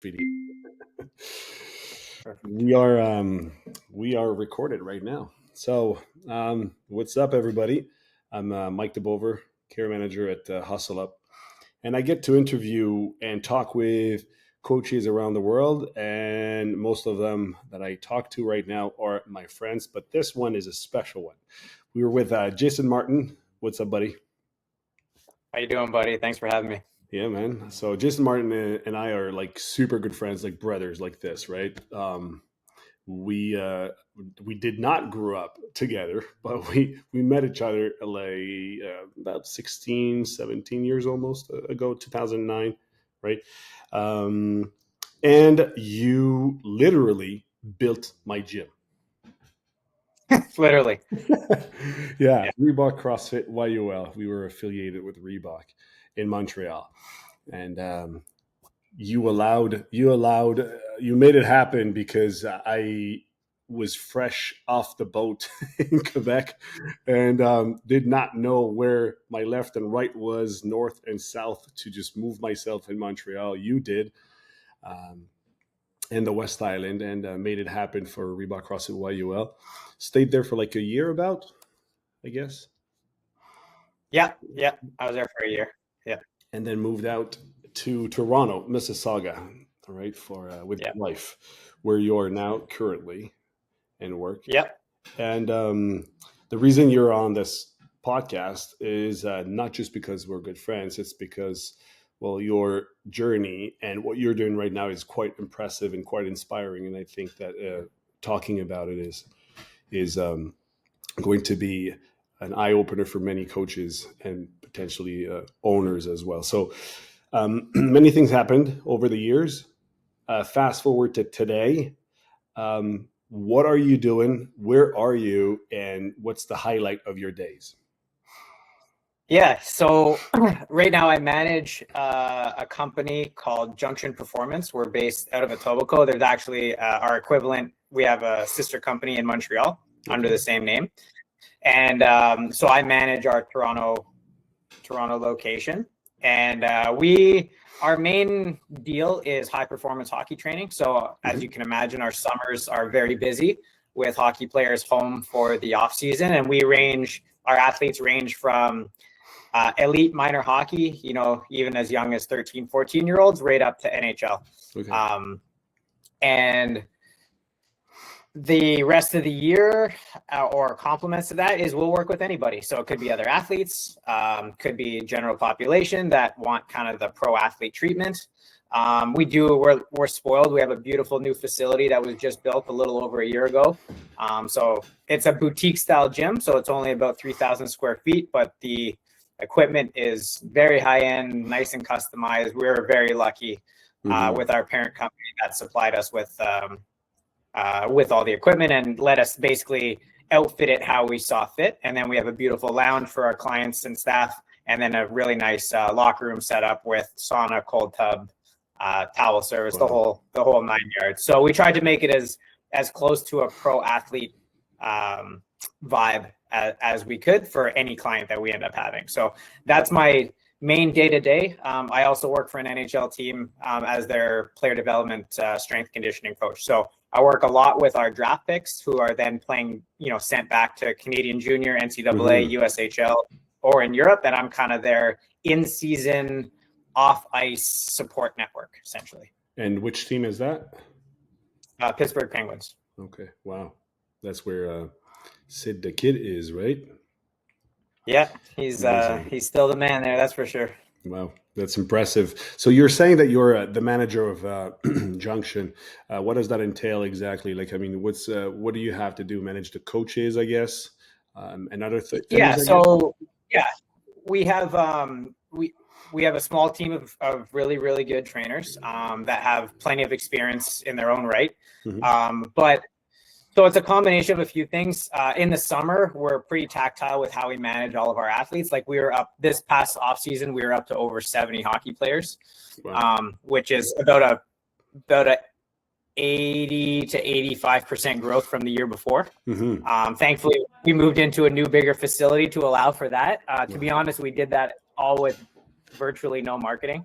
video. We are recorded right now. So, what's up, everybody? I'm Mike DeBover, care manager at Hustle Up, and I get to interview and talk with coaches around the world. And most of them that I talk to right now are my friends, but this one is a special one. We were with Jason Martin. What's up, buddy? How you doing, buddy? Thanks for having me. Yeah, man. So Jason Martin and I are like super good friends, like brothers, like this, right? We did not grow up together, but we met each other like about 16, 17 years almost ago, 2009, right? And you literally built my gym. Literally. Yeah, Reebok CrossFit YUL. We were affiliated with Reebok in Montreal, and you made it happen because I was fresh off the boat in Quebec and did not know where my left and right was, north and south, to just move myself in Montreal. You did. In the West Island, and made it happen for Reebok CrossFit YUL. Stayed there for like a year about, I guess. Yeah. I was there for a year. Yeah. And then moved out to Toronto, Mississauga, all right, with your wife, where you are now currently and work. Yep. And the reason you're on this podcast is not just because we're good friends. It's because, well, your journey and what you're doing right now is quite impressive and quite inspiring. And I think that talking about it is going to be an eye opener for many coaches and potentially owners as well. So many things happened over the years. Fast forward to today. What are you doing? Where are you? And what's the highlight of your days? Yeah. So right now I manage a company called Junction Performance. We're based out of Etobicoke. There's actually our equivalent. We have a sister company in Montreal under the same name. And so I manage our Toronto location. And our main deal is high performance hockey training. So as you can imagine, our summers are very busy with hockey players home for the off season. And our athletes range from elite minor hockey, even as young as 13, 14-year-olds, right up to NHL. Okay. And the rest of the year, or compliments to that, is we'll work with anybody. So it could be other athletes, could be general population that want kind of the pro athlete treatment. We're spoiled. We have a beautiful new facility that was just built a little over a year ago. So it's a boutique style gym. So it's only about 3,000 square feet, but the equipment is very high end, nice and customized. We're very lucky with our parent company that supplied us with all the equipment and let us basically outfit it how we saw fit. And then we have a beautiful lounge for our clients and staff, and then a really nice locker room set up with sauna, cold tub, towel service, the whole 9 yards. So we tried to make it as close to a pro athlete vibe as we could for any client that we end up having. So that's my main day-to-day. I also work for an NHL team as their player development strength conditioning coach. So I work a lot with our draft picks who are then playing, sent back to Canadian Junior, NCAA, USHL, or in Europe. And I'm kind of their in-season, off-ice support network, essentially. And which team is that? Pittsburgh Penguins. Okay. Wow. That's where Sid the Kid is, right? Yeah, he's still the man there. That's for sure. Wow, that's impressive. So you're saying that you're the manager of Junction. What does that entail exactly? Like, I mean, what do you have to do? Manage the coaches, I guess, and other things. Yeah. So we have we have a small team of really, really good trainers that have plenty of experience in their own right. But so it's a combination of a few things. In the summer, we're pretty tactile with how we manage all of our athletes. Like we were up this past off season, we were up to over 70 hockey players, which is about a 80 to 85% growth from the year before. Thankfully, we moved into a new, bigger facility to allow for that. To be honest, we did that all with virtually no marketing.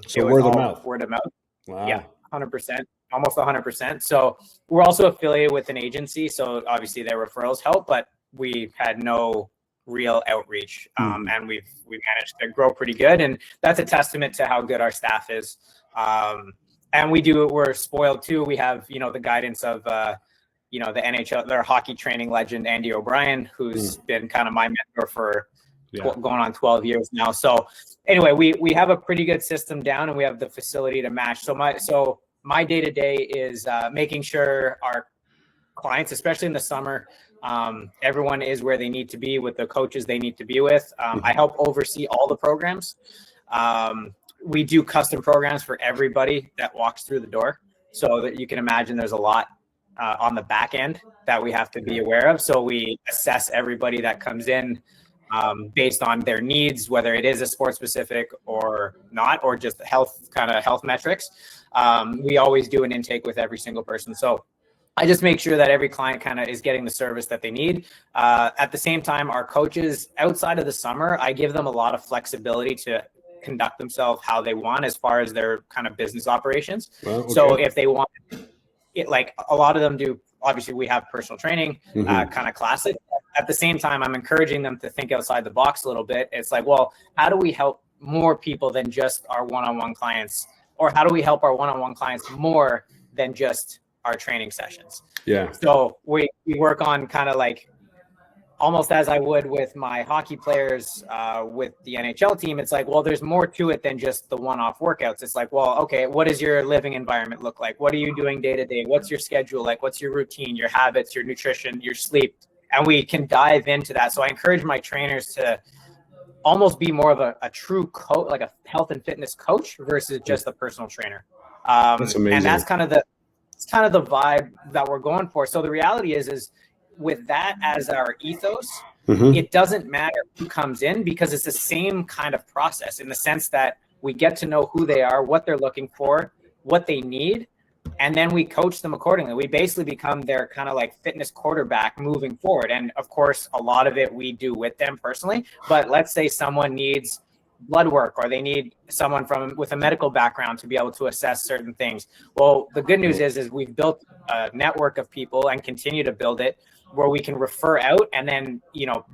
So word of mouth. Word of mouth. Yeah, Wow. 100%, almost 100%. So we're also affiliated with an agency. So obviously their referrals help, but we had no real outreach. And we've managed to grow pretty good. And that's a testament to how good our staff is. And we're spoiled too. We have, the guidance of, the NHL, their hockey training legend, Andy O'Brien, who's been kind of my mentor for going on 12 years now. So anyway, we have a pretty good system down, and we have the facility to match. So my day-to-day is making sure our clients, especially in the summer, everyone is where they need to be with the coaches they need to be with. I help oversee all the programs. We do custom programs for everybody that walks through the door. So that you can imagine there's a lot on the back end that we have to be aware of. So we assess everybody that comes in based on their needs, whether it is a sport specific or not, or just health metrics. We always do an intake with every single person. So I just make sure that every client kind of is getting the service that they need. At the same time, our coaches outside of the summer, I give them a lot of flexibility to conduct themselves how they want as far as their kind of business operations. Well, okay. So if they want it, like a lot of them do, obviously we have personal training, kind of classic. At the same time, I'm encouraging them to think outside the box a little bit. It's like, well, how do we help more people than just our one-on-one clients? Or how do we help our one-on-one clients more than just our training sessions? Yeah. So we work on kind of like almost as I would with my hockey players with the NHL team. It's like, well, there's more to it than just the one-off workouts. It's like, well, okay, what does your living environment look like? What are you doing day to day? What's your schedule like? What's your routine, your habits, your nutrition, your sleep? And we can dive into that. So I encourage my trainers to almost be more of a true coach, like a health and fitness coach versus just a personal trainer. That's amazing. And that's kind of the vibe that we're going for. So the reality is with that as our ethos, it doesn't matter who comes in, because it's the same kind of process in the sense that we get to know who they are, what they're looking for, what they need, and then we coach them accordingly. We basically become their kind of like fitness quarterback moving forward. And of course, a lot of it we do with them personally. But let's say someone needs blood work, or they need someone with a medical background to be able to assess certain things. Well, the good news is we've built a network of people and continue to build it where we can refer out and then,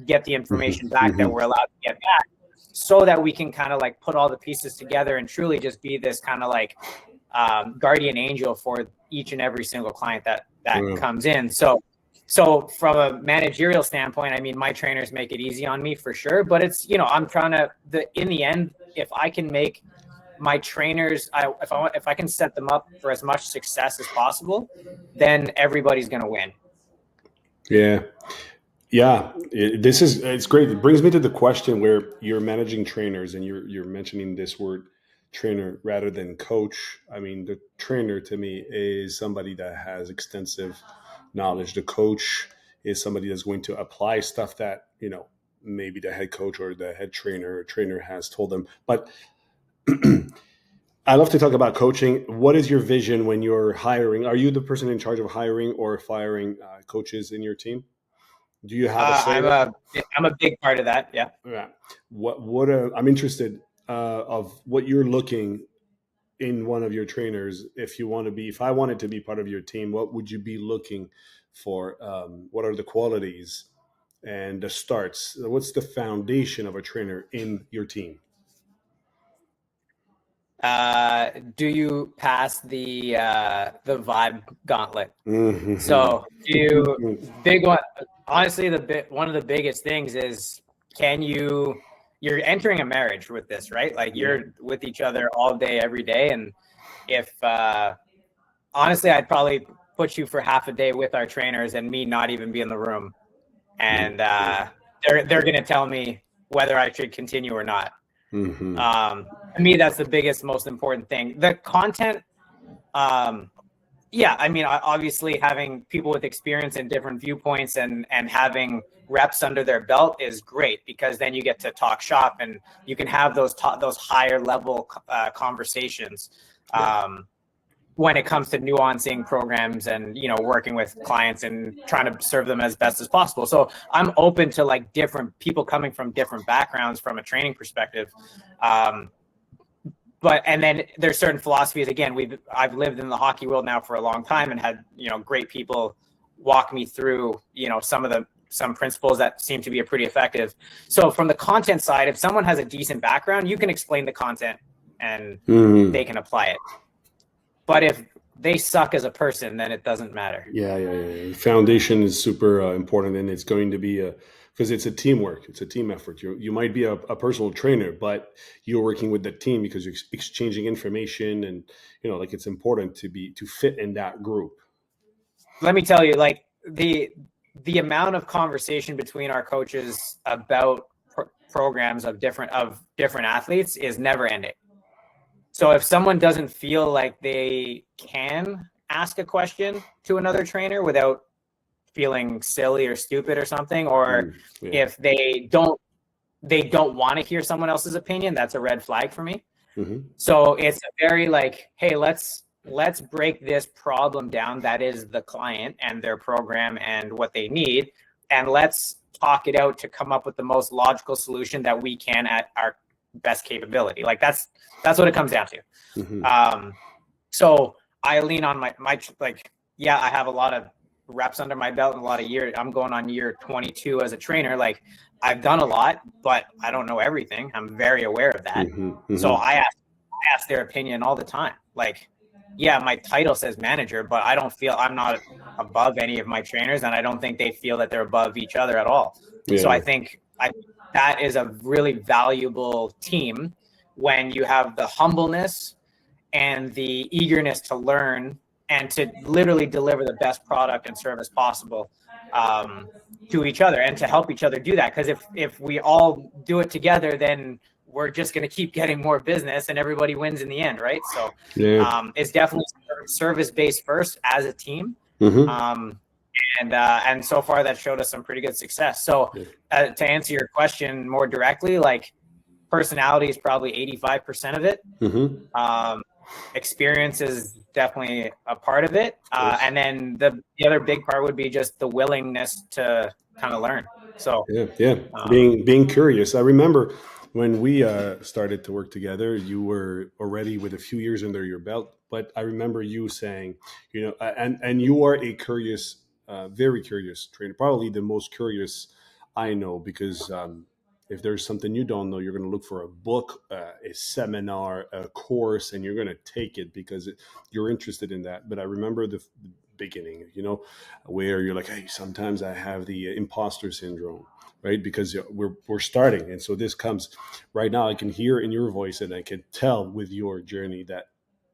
get the information back that we're allowed to get back, so that we can kind of like put all the pieces together and truly just be this kind of like guardian angel for each and every single client that comes in. So from a managerial standpoint, I mean, my trainers make it easy on me for sure, but it's, I'm trying to, in the end, if I can make my trainers, if I can set them up for as much success as possible, then everybody's going to win. Yeah. Yeah. It's great. It brings me to the question where you're managing trainers and you're mentioning this word trainer rather than coach. I mean, the trainer to me is somebody that has extensive knowledge. The coach is somebody that's going to apply stuff that, maybe the head coach or the head trainer has told them. But I love to talk about coaching. What is your vision when you're hiring? Are you the person in charge of hiring or firing coaches in your team? Do you have a say? I'm a big part of that. Yeah. Yeah. I'm interested of what you're looking in one of your trainers. If I wanted to be part of your team, what would you be looking for? What are the qualities and the starts? What's the foundation of a trainer in your team? Do you pass the vibe gauntlet? So big one. Honestly, one of the biggest things is, you're entering a marriage with this, right? Like you're with each other all day, every day. And if, honestly, I'd probably put you for half a day with our trainers and me not even be in the room. And they're going to tell me whether I should continue or not. To me, that's the biggest, most important thing. The content, I mean, obviously having people with experience and different viewpoints and having reps under their belt is great, because then you get to talk shop and you can have those higher level conversations when it comes to nuancing programs and, working with clients and trying to serve them as best as possible. So I'm open to like different people coming from different backgrounds from a training perspective. but and then there's certain philosophies. Again, I've lived in the hockey world now for a long time and had, great people walk me through, some principles that seem to be pretty effective. So from the content side, if someone has a decent background, you can explain the content and they can apply it. But if they suck as a person, then it doesn't matter. Yeah. Foundation is super important, and it's going to be because it's a teamwork. It's a team effort. You might be a personal trainer, but you're working with the team because you're exchanging information, and like it's important to fit in that group. Let me tell you, like the amount of conversation between our coaches about programs of different athletes is never ending. So if someone doesn't feel like they can ask a question to another trainer without feeling silly or stupid or something, or if they don't want to hear someone else's opinion, that's a red flag for me. So it's a very like, hey, let's break this problem down. That is the client and their program and what they need. And let's talk it out to come up with the most logical solution that we can at our best capability. Like that's what it comes down to. So I lean on my I have a lot of reps under my belt and a lot of years. I'm going on year 22 as a trainer. Like I've done a lot, but I don't know everything. I'm very aware of that. So I ask their opinion all the time. Like, yeah, my title says manager, but I'm not above any of my trainers, and I don't think they feel that they're above each other at all. So I think that is a really valuable team when you have the humbleness and the eagerness to learn and to literally deliver the best product and service possible to each other and to help each other do that. Because if we all do it together, then we're just going to keep getting more business and everybody wins in the end, right? So it's definitely service-based first as a team. And so far that showed us some pretty good success. So to answer your question more directly, like personality is probably 85% of it. Experience is definitely a part of it. And then the other big part would be just the willingness to kind of learn. So being curious. I remember when we started to work together, you were already with a few years under your belt, but I remember you saying, and you are a curious, very curious trainer, probably the most curious I know, because if there's something you don't know, you're going to look for a book, a seminar, a course, and you're going to take it because you're interested in that. But I remember the beginning, where you're like, hey, sometimes I have the imposter syndrome, right? Because we're starting. And so this comes right now. I can hear in your voice and I can tell with your journey that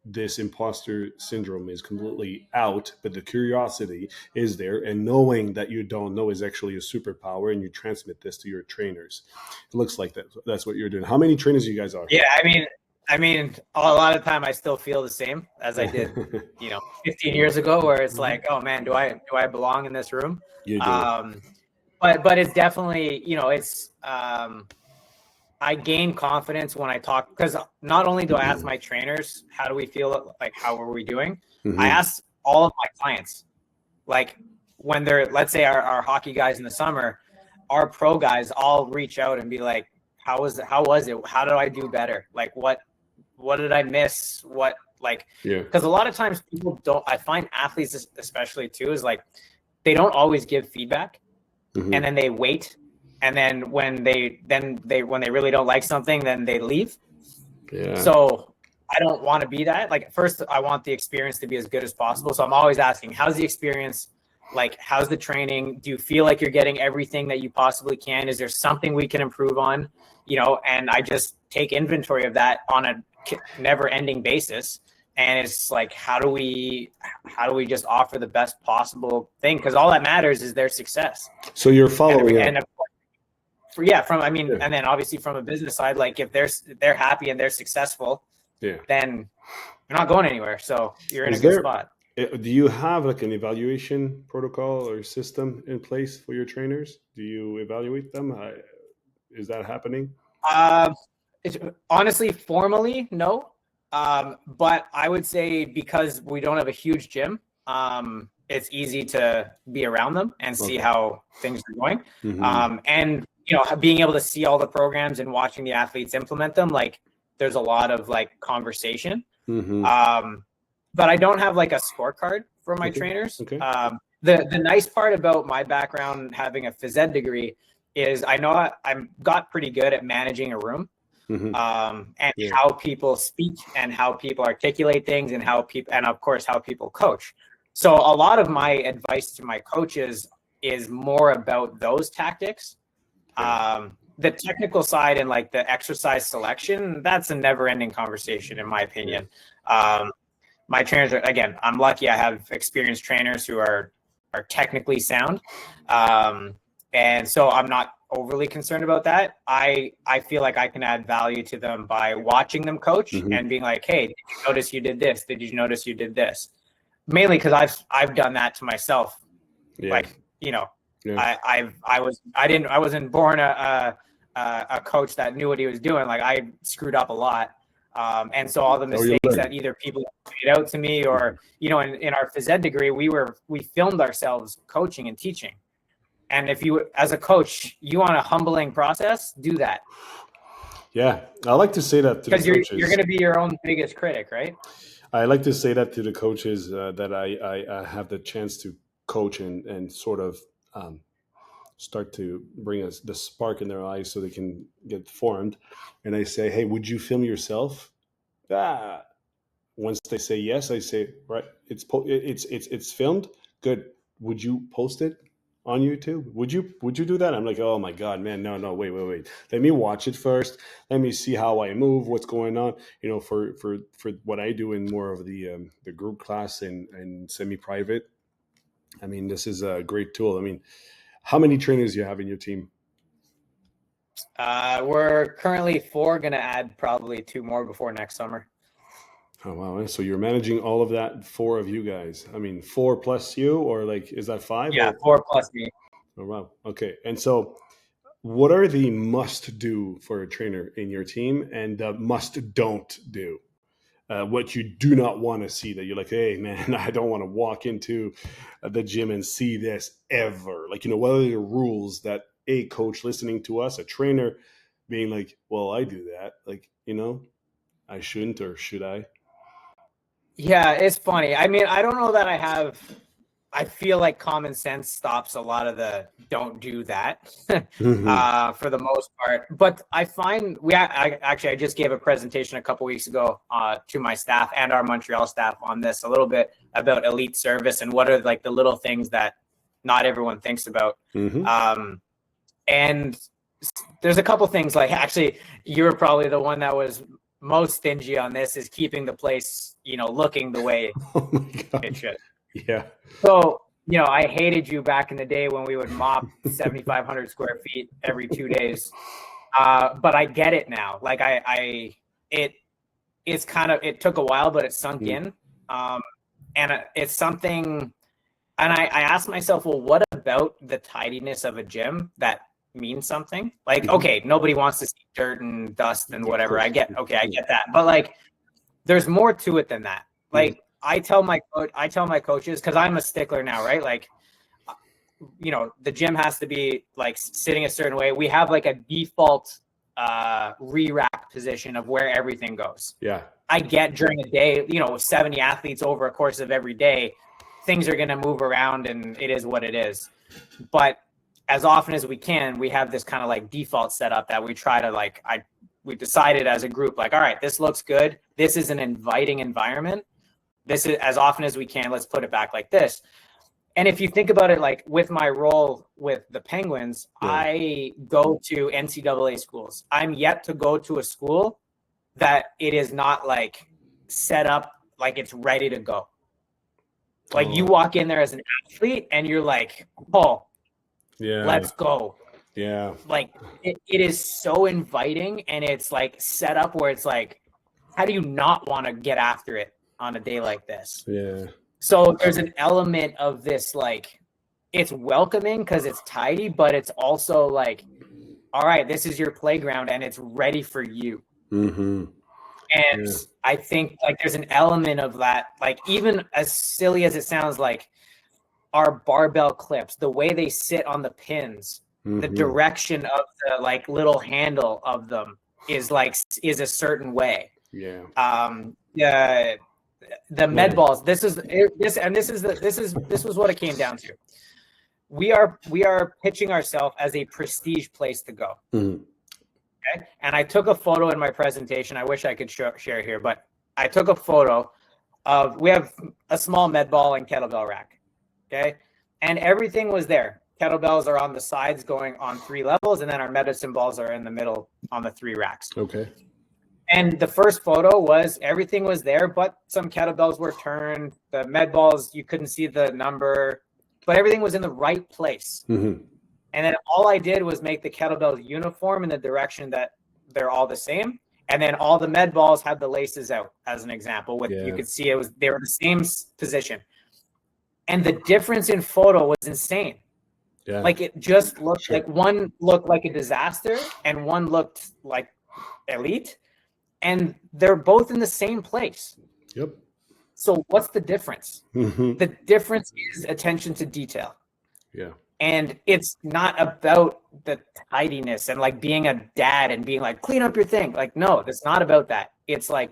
this imposter syndrome is completely out, but the curiosity is there, and knowing that you don't know is actually a superpower, and you transmit this to your trainers. It looks like that's what you're doing. How many trainers you guys are? Yeah, I mean, a lot of the time I still feel the same as I did, 15 years ago, where it's like, oh man, do I belong in this room? You do. But it's definitely, it's I gain confidence when I talk, because not only do I ask my trainers, how do we feel, like how are we doing? I ask all of my clients, like when they're, let's say our hockey guys in the summer, our pro guys all reach out and be like, how was it? How did I do better? Like what did I miss? Because a lot of times people don't, I find athletes especially too, is like, they don't always give feedback and then they wait. And then when they really don't like something, then they leave. Yeah. So I don't want to be that. Like first, I want the experience to be as good as possible. So I'm always asking, how's the experience? Like, how's the training? Do you feel like you're getting everything that you possibly can? Is there something we can improve on? And I just take inventory of that on a never-ending basis. And it's like, how do we just offer the best possible thing? Because all that matters is their success. So you're following and then obviously from a business side, like if they're happy and they're successful, then you're not going anywhere. So you're in a good spot. Do you have like an evaluation protocol or system in place for your trainers? Do you evaluate them? Is that happening? Honestly, formally, no. But I would say because we don't have a huge gym, it's easy to be around them and see how things are going. And being able to see all the programs and watching the athletes implement them, like there's a lot of like conversation. Mm-hmm. But I don't have like a scorecard for my trainers. Okay. The nice part about my background having a phys ed degree is I know I'm got pretty good at managing a room. Mm-hmm. And how people speak and how people articulate things and how people, and of course, how people coach. So a lot of my advice to my coaches is more about those tactics. The technical side and like the exercise selection, that's a never ending conversation, in my opinion. My trainers are, again, I'm lucky I have experienced trainers who are technically sound. And so I'm not overly concerned about that. I feel like I can add value to them by watching them coach and being like, hey, did you notice you did this? Did you notice you did this? Mainly because I've done that to myself. Like, you know, I wasn't born a coach that knew what he was doing. Like, I screwed up a lot. And so all the mistakes that either people pointed out to me or, you know, in our phys ed degree, we filmed ourselves coaching and teaching. And if you, as a coach, you want a humbling process, do that. Yeah, I like to say that to the coaches. Because you're going to be your own biggest critic, right? I like to say that to the coaches that I have the chance to coach and sort of start to bring us the spark in their eyes so they can get formed. And I say, hey, would you film yourself? Once they say yes, I say, right, it's filmed. Good. Would you post it on YouTube? Would you do that? I'm like, oh my God, man, no, wait. Let me watch it first. Let me see how I move, what's going on. You know, for what I do in more of the group class and semi-private. I mean, this is a great tool. I mean, how many trainers do you have in your team? We're currently 4, going to add probably 2 more before next summer. Oh, wow. So you're managing all of that, 4 of you guys. I mean, 4 plus you, or like, is that 5? Yeah, 4 plus me. Oh, wow. Okay. And so what are the must do for a trainer in your team and the must don't do? What you do not want to see that you're like, hey, man, I don't want to walk into the gym and see this ever. Like, you know, what are the rules that a coach listening to us, a trainer being like, well, I do that. Like, you know, I shouldn't, or should I? Yeah, it's funny. I mean, I don't know that I feel like common sense stops a lot of the don't do that for the most part. But I find I just gave a presentation a couple weeks ago to my staff and our Montreal staff on this a little bit about elite service and what are like the little things that not everyone thinks about. And there's a couple things, like, actually, you were probably the one that was most stingy on this, is keeping the place, you know, looking the way it should. Yeah. So, you know, I hated you back in the day when we would mop 7,500 square feet every 2 days. But I get it now. Like it took a while, but it sunk in. And it's something, and I asked myself, well, what about the tidiness of a gym that means something? Like, okay, nobody wants to see dirt and dust and whatever. I get that. But like, there's more to it than that. Like, I tell my coaches, because I'm a stickler now, right? Like, you know, the gym has to be like sitting a certain way. We have like a default re-rack position of where everything goes. Yeah. I get during a day, you know, 70 athletes over a course of every day, things are going to move around and it is what it is. But as often as we can, we have this kind of like default setup that we try to like, we decided as a group, like, all right, this looks good. This is an inviting environment. This is, as often as we can, let's put it back like this. And if you think about it, like with my role with the Penguins, I go to NCAA schools. I'm yet to go to a school that it is not like set up, like it's ready to go. Like you walk in there as an athlete and you're like, oh, let's go. Yeah. Like it is so inviting, and it's like set up where it's like, how do you not want to get after it on a day like this? Yeah. So there's an element of this, like, it's welcoming because it's tidy, but it's also like, all right, this is your playground and it's ready for you. And I think like there's an element of that, like, even as silly as it sounds, like our barbell clips, the way they sit on the pins, the direction of the like little handle of them, is a certain way. Yeah. The med balls. This was what it came down to. We are pitching ourselves as a prestige place to go. Mm-hmm. Okay. And I took a photo in my presentation. I wish I could share here, but I took a photo of, we have a small med ball and kettlebell rack. Okay. And everything was there. Kettlebells are on the sides going on 3 levels, and then our medicine balls are in the middle on the 3 racks. Okay. And the first photo was everything was there, but some kettlebells were turned. The med balls, you couldn't see the number, but everything was in the right place. Mm-hmm. And then all I did was make the kettlebells uniform in the direction that they're all the same. And then all the med balls had the laces out, as an example. You could see they were the same position. And the difference in photo was insane. Yeah. Like it just looked like one looked like a disaster and one looked like elite. And they're both in the same place. Yep. So what's the difference? Mm-hmm. The difference is attention to detail. Yeah. And it's not about the tidiness and like being a dad and being like, clean up your thing. Like, no, it's not about that. It's like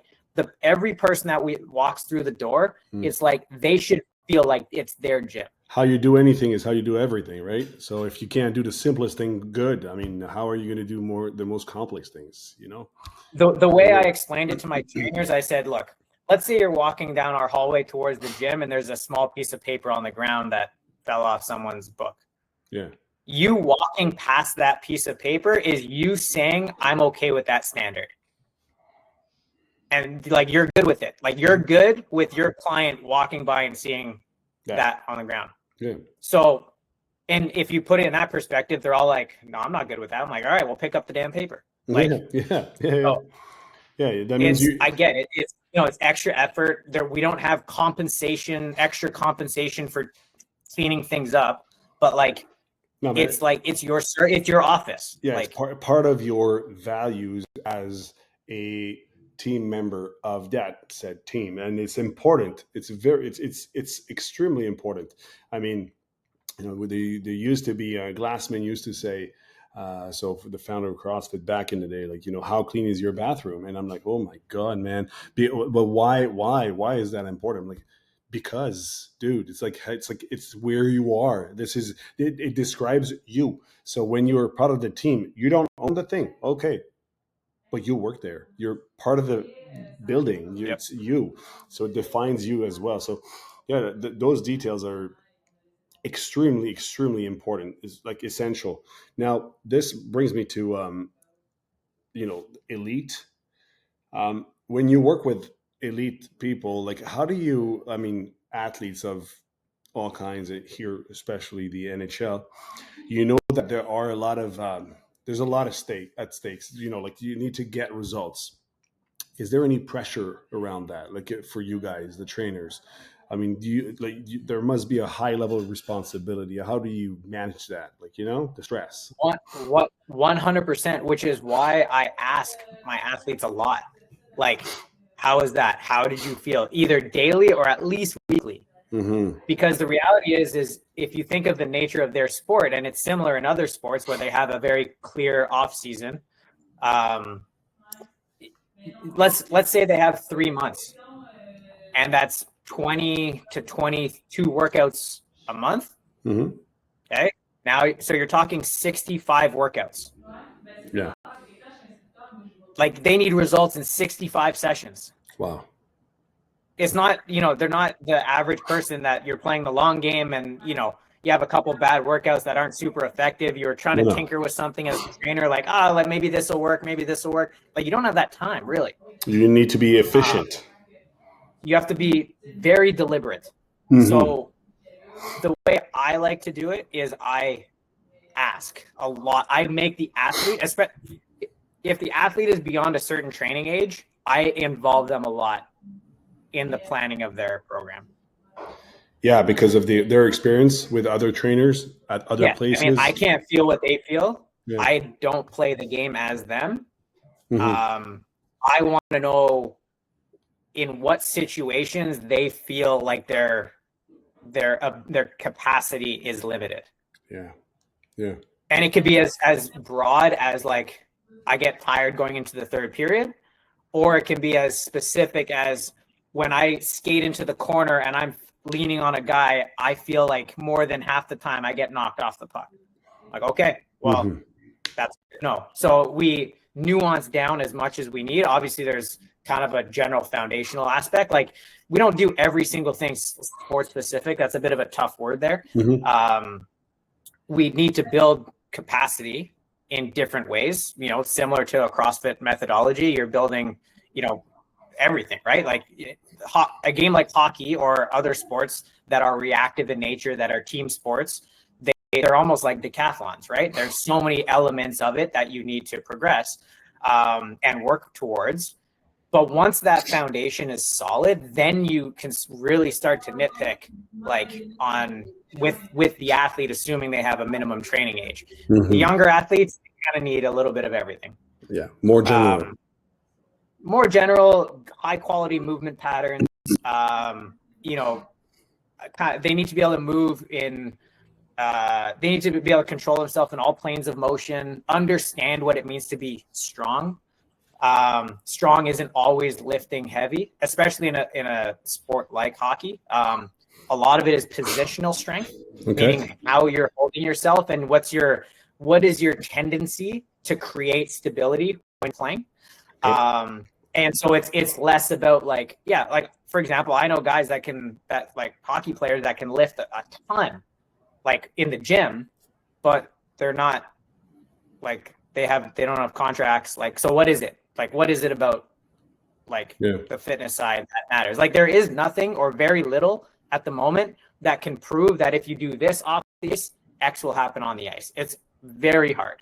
every person that walks through the door, it's like they should feel like it's their gym. How you do anything is how you do everything, right? So if you can't do the simplest thing good, I mean, how are you going to do the most complex things, you know? The way I explained it to my trainers, I said, look, let's say you're walking down our hallway towards the gym and there's a small piece of paper on the ground that fell off someone's book. Yeah. You walking past that piece of paper is you saying, I'm okay with that standard. And like, you're good with it. Like you're good with your client walking by and seeing that on the ground. Yeah. So, and if you put it in that perspective, they're all like, no, I'm not good with that. I'm like, all right, we'll pick up the damn paper. Like, yeah. That means I get it. It's, it's extra effort there. We don't have extra compensation for cleaning things up, but like, it's your office. Yeah. Like, it's part of your values as a team member of that said team, and it's important. It's extremely important. I mean, there used to be Glassman used to say, so for the founder of CrossFit back in the day, like, how clean is your bathroom? And I'm like, oh my God, man. But why is that important? I'm like, because, dude, it's where you are. It describes you. So when you're part of the team, you don't own the thing. Okay. But you work there. You're part of the building. It's you. So it defines you as well. So yeah, those details are extremely, extremely important. Is like essential. Now, this brings me to, elite. When you work with elite people, like how do you, athletes of all kinds here, especially the NHL, that there are a lot of, there's a lot of at stakes, like you need to get results. Is there any pressure around that? Like for you guys, the trainers, there must be a high level of responsibility. How do you manage that? Like, the stress. 100%, which is why I ask my athletes a lot. Like, how is that? How did you feel? Either daily or at least weekly. Mm-hmm. Because the reality is if you think of the nature of their sport, and it's similar in other sports where they have a very clear off season. Let's say they have 3 months, and that's 20 to 22 workouts a month. Mm-hmm. Okay. Now, so you're talking 65 workouts. Yeah. Like they need results in 65 sessions. Wow. It's not, they're not the average person that you're playing the long game and, you have a couple bad workouts that aren't super effective. You're trying to tinker with something as a trainer, like, like maybe this will work. Maybe this will work. Like you don't have that time really. You need to be efficient. You have to be very deliberate. Mm-hmm. So the way I like to do it is I ask a lot. I make the athlete, especially if the athlete is beyond a certain training age, I involve them a lot in the planning of their program. Yeah, because of their experience with other trainers at other places. I can't feel what they feel. Yeah. I don't play the game as them. Mm-hmm. I want to know in what situations they feel like their capacity is limited. Yeah. And it could be as broad as like I get tired going into the third period, or it can be as specific as when I skate into the corner and I'm leaning on a guy, I feel like more than half the time I get knocked off the puck. Like, okay, well, that's no. So we nuance down as much as we need. Obviously, there's kind of a general foundational aspect. Like, we don't do every single thing sport specific. That's a bit of a tough word there. We need to build capacity in different ways, you know, similar to a CrossFit methodology. You're building, you know, everything, right? Like a game like hockey or other sports that are reactive in nature, that are team sports, they're almost like decathlons, right? There's so many elements of it that you need to progress and work towards. But once that foundation is solid, then you can really start to nitpick, like on with the athlete, assuming they have a minimum training age. The younger athletes kind of need a little bit of everything. Yeah, more general. More general, high quality movement patterns. You know, they need to be able to move in. They need to be able to control themselves in all planes of motion. Understand what it means to be strong. Strong isn't always lifting heavy, especially in a sport like hockey. A lot of it is positional strength, meaning how you're holding yourself and what is your tendency to create stability when playing. And so it's less about like for example, I know guys that like hockey players that can lift a ton, like in the gym, but they're not like they don't have contracts. Like, so what is it? Like, what is it about like the fitness side that matters? Like, there is nothing or very little at the moment that can prove that if you do this off the ice, X will happen on the ice. It's very hard.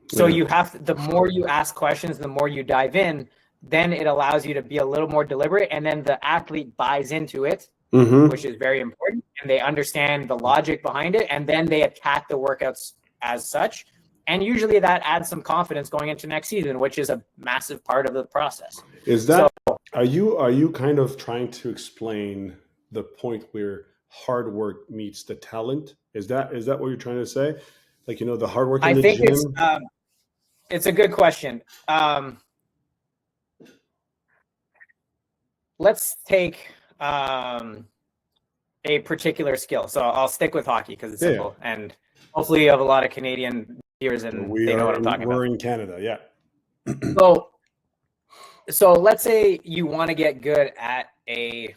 So you have to, the more you ask questions, the more you dive in, then it allows you to be a little more deliberate. And then the athlete buys into it, which is very important. And they understand the logic behind it. And then they attack the workouts as such. And usually that adds some confidence going into next season, which is a massive part of the process. Is that, are you kind of trying to explain the point where hard work meets the talent? Is that what you're trying to say? Like, you know, the hard work in the gym? It's a good question. Let's take a particular skill. So I'll stick with hockey because it's simple. And hopefully you have a lot of Canadian viewers and they know what I'm talking about. We're in Canada, yeah. So let's say you want to get good at a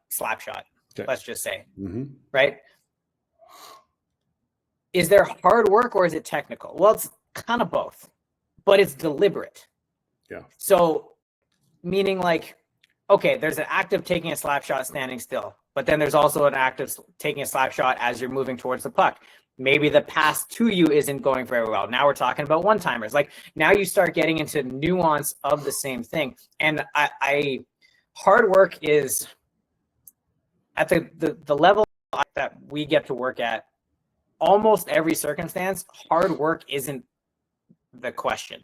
slap shot. Let's just say, right? Is there hard work or is it technical? Well, it's kind of both, but it's deliberate. Yeah. So meaning like, okay, there's an act of taking a slap shot standing still, but then there's also an act of taking a slap shot as you're moving towards the puck. Maybe the pass to you isn't going very well. Now we're talking about one-timers. Like, now you start getting into nuance of the same thing. And hard work is at the level that we get to work at, almost every circumstance, hard work isn't the question.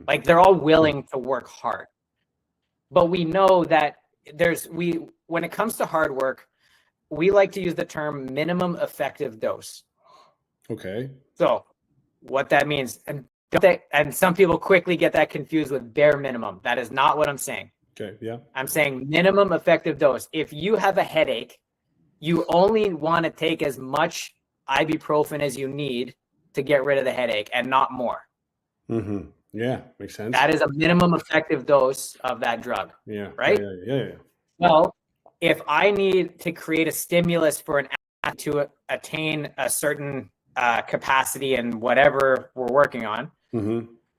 Like, they're all willing to work hard. But we know that when it comes to hard work, we like to use the term minimum effective dose. Okay. So what that means, and some people quickly get that confused with bare minimum. That is not what I'm saying. Okay, yeah. I'm saying minimum effective dose. If you have a headache, you only want to take as much ibuprofen as you need to get rid of the headache and not more. Yeah, makes sense. That is a minimum effective dose of that drug. Yeah. Right? Yeah. Well, if I need to create a stimulus for an athlete to attain a certain capacity and whatever we're working on,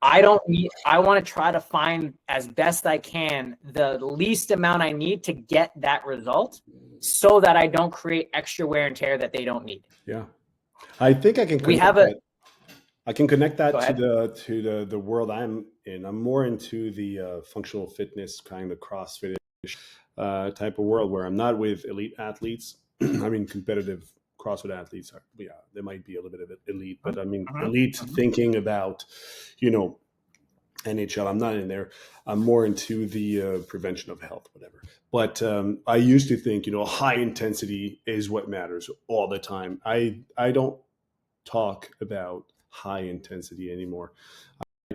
I want to try to find as best I can the least amount I need to get that result so that I don't create extra wear and tear that they don't need. Yeah. I think I can connect that to the world I'm in. I'm more into the functional fitness, kind of CrossFit type of world where I'm not with elite athletes. I mean, competitive CrossFit athletes are, they might be a little bit of elite, but I mean, elite thinking about, you know, NHL. I'm not in there. I'm more into the prevention of health, whatever. But I used to think, you know, high intensity is what matters all the time. I don't talk about high intensity anymore.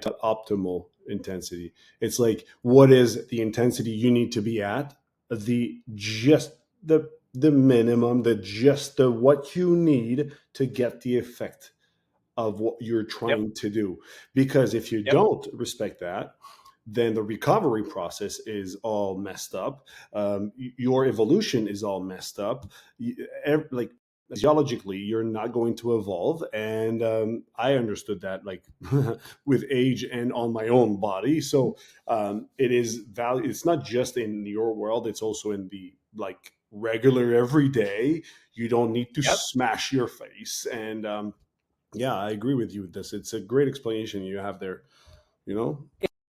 To optimal intensity. It's like, what is the intensity you need to be at? The just the minimum, the what you need to get the effect of what you're Yep. trying to do. Because if you Yep. don't respect that, then the recovery process is all messed up. Your evolution is all messed up. Like physiologically, you're not going to evolve. And I understood that, like with age and on my own body. So it is value. It's not just in your world; it's also in the like regular everyday. You don't need to Yep. smash your face. And yeah, I agree with you with this. It's a great explanation you have there. You know.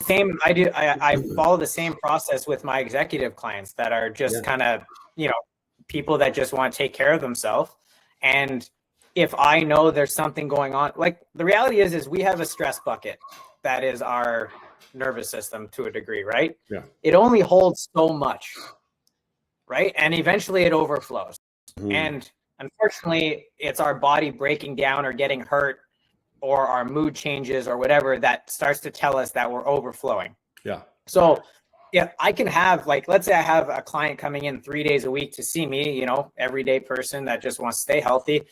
Same. I follow the same process with my executive clients that are just Yeah. kind of, people that just want to take care of themselves. And if I know there's something going on, like the reality is we have a stress bucket that is our nervous system to a degree, right? Yeah. It only holds so much, right? And eventually it overflows. And unfortunately, it's our body breaking down or getting hurt or our mood changes or whatever that starts to tell us that we're overflowing. Yeah. So if I can have, like, let's say I have a client coming in 3 days a week to see me, everyday person that just wants to stay healthy,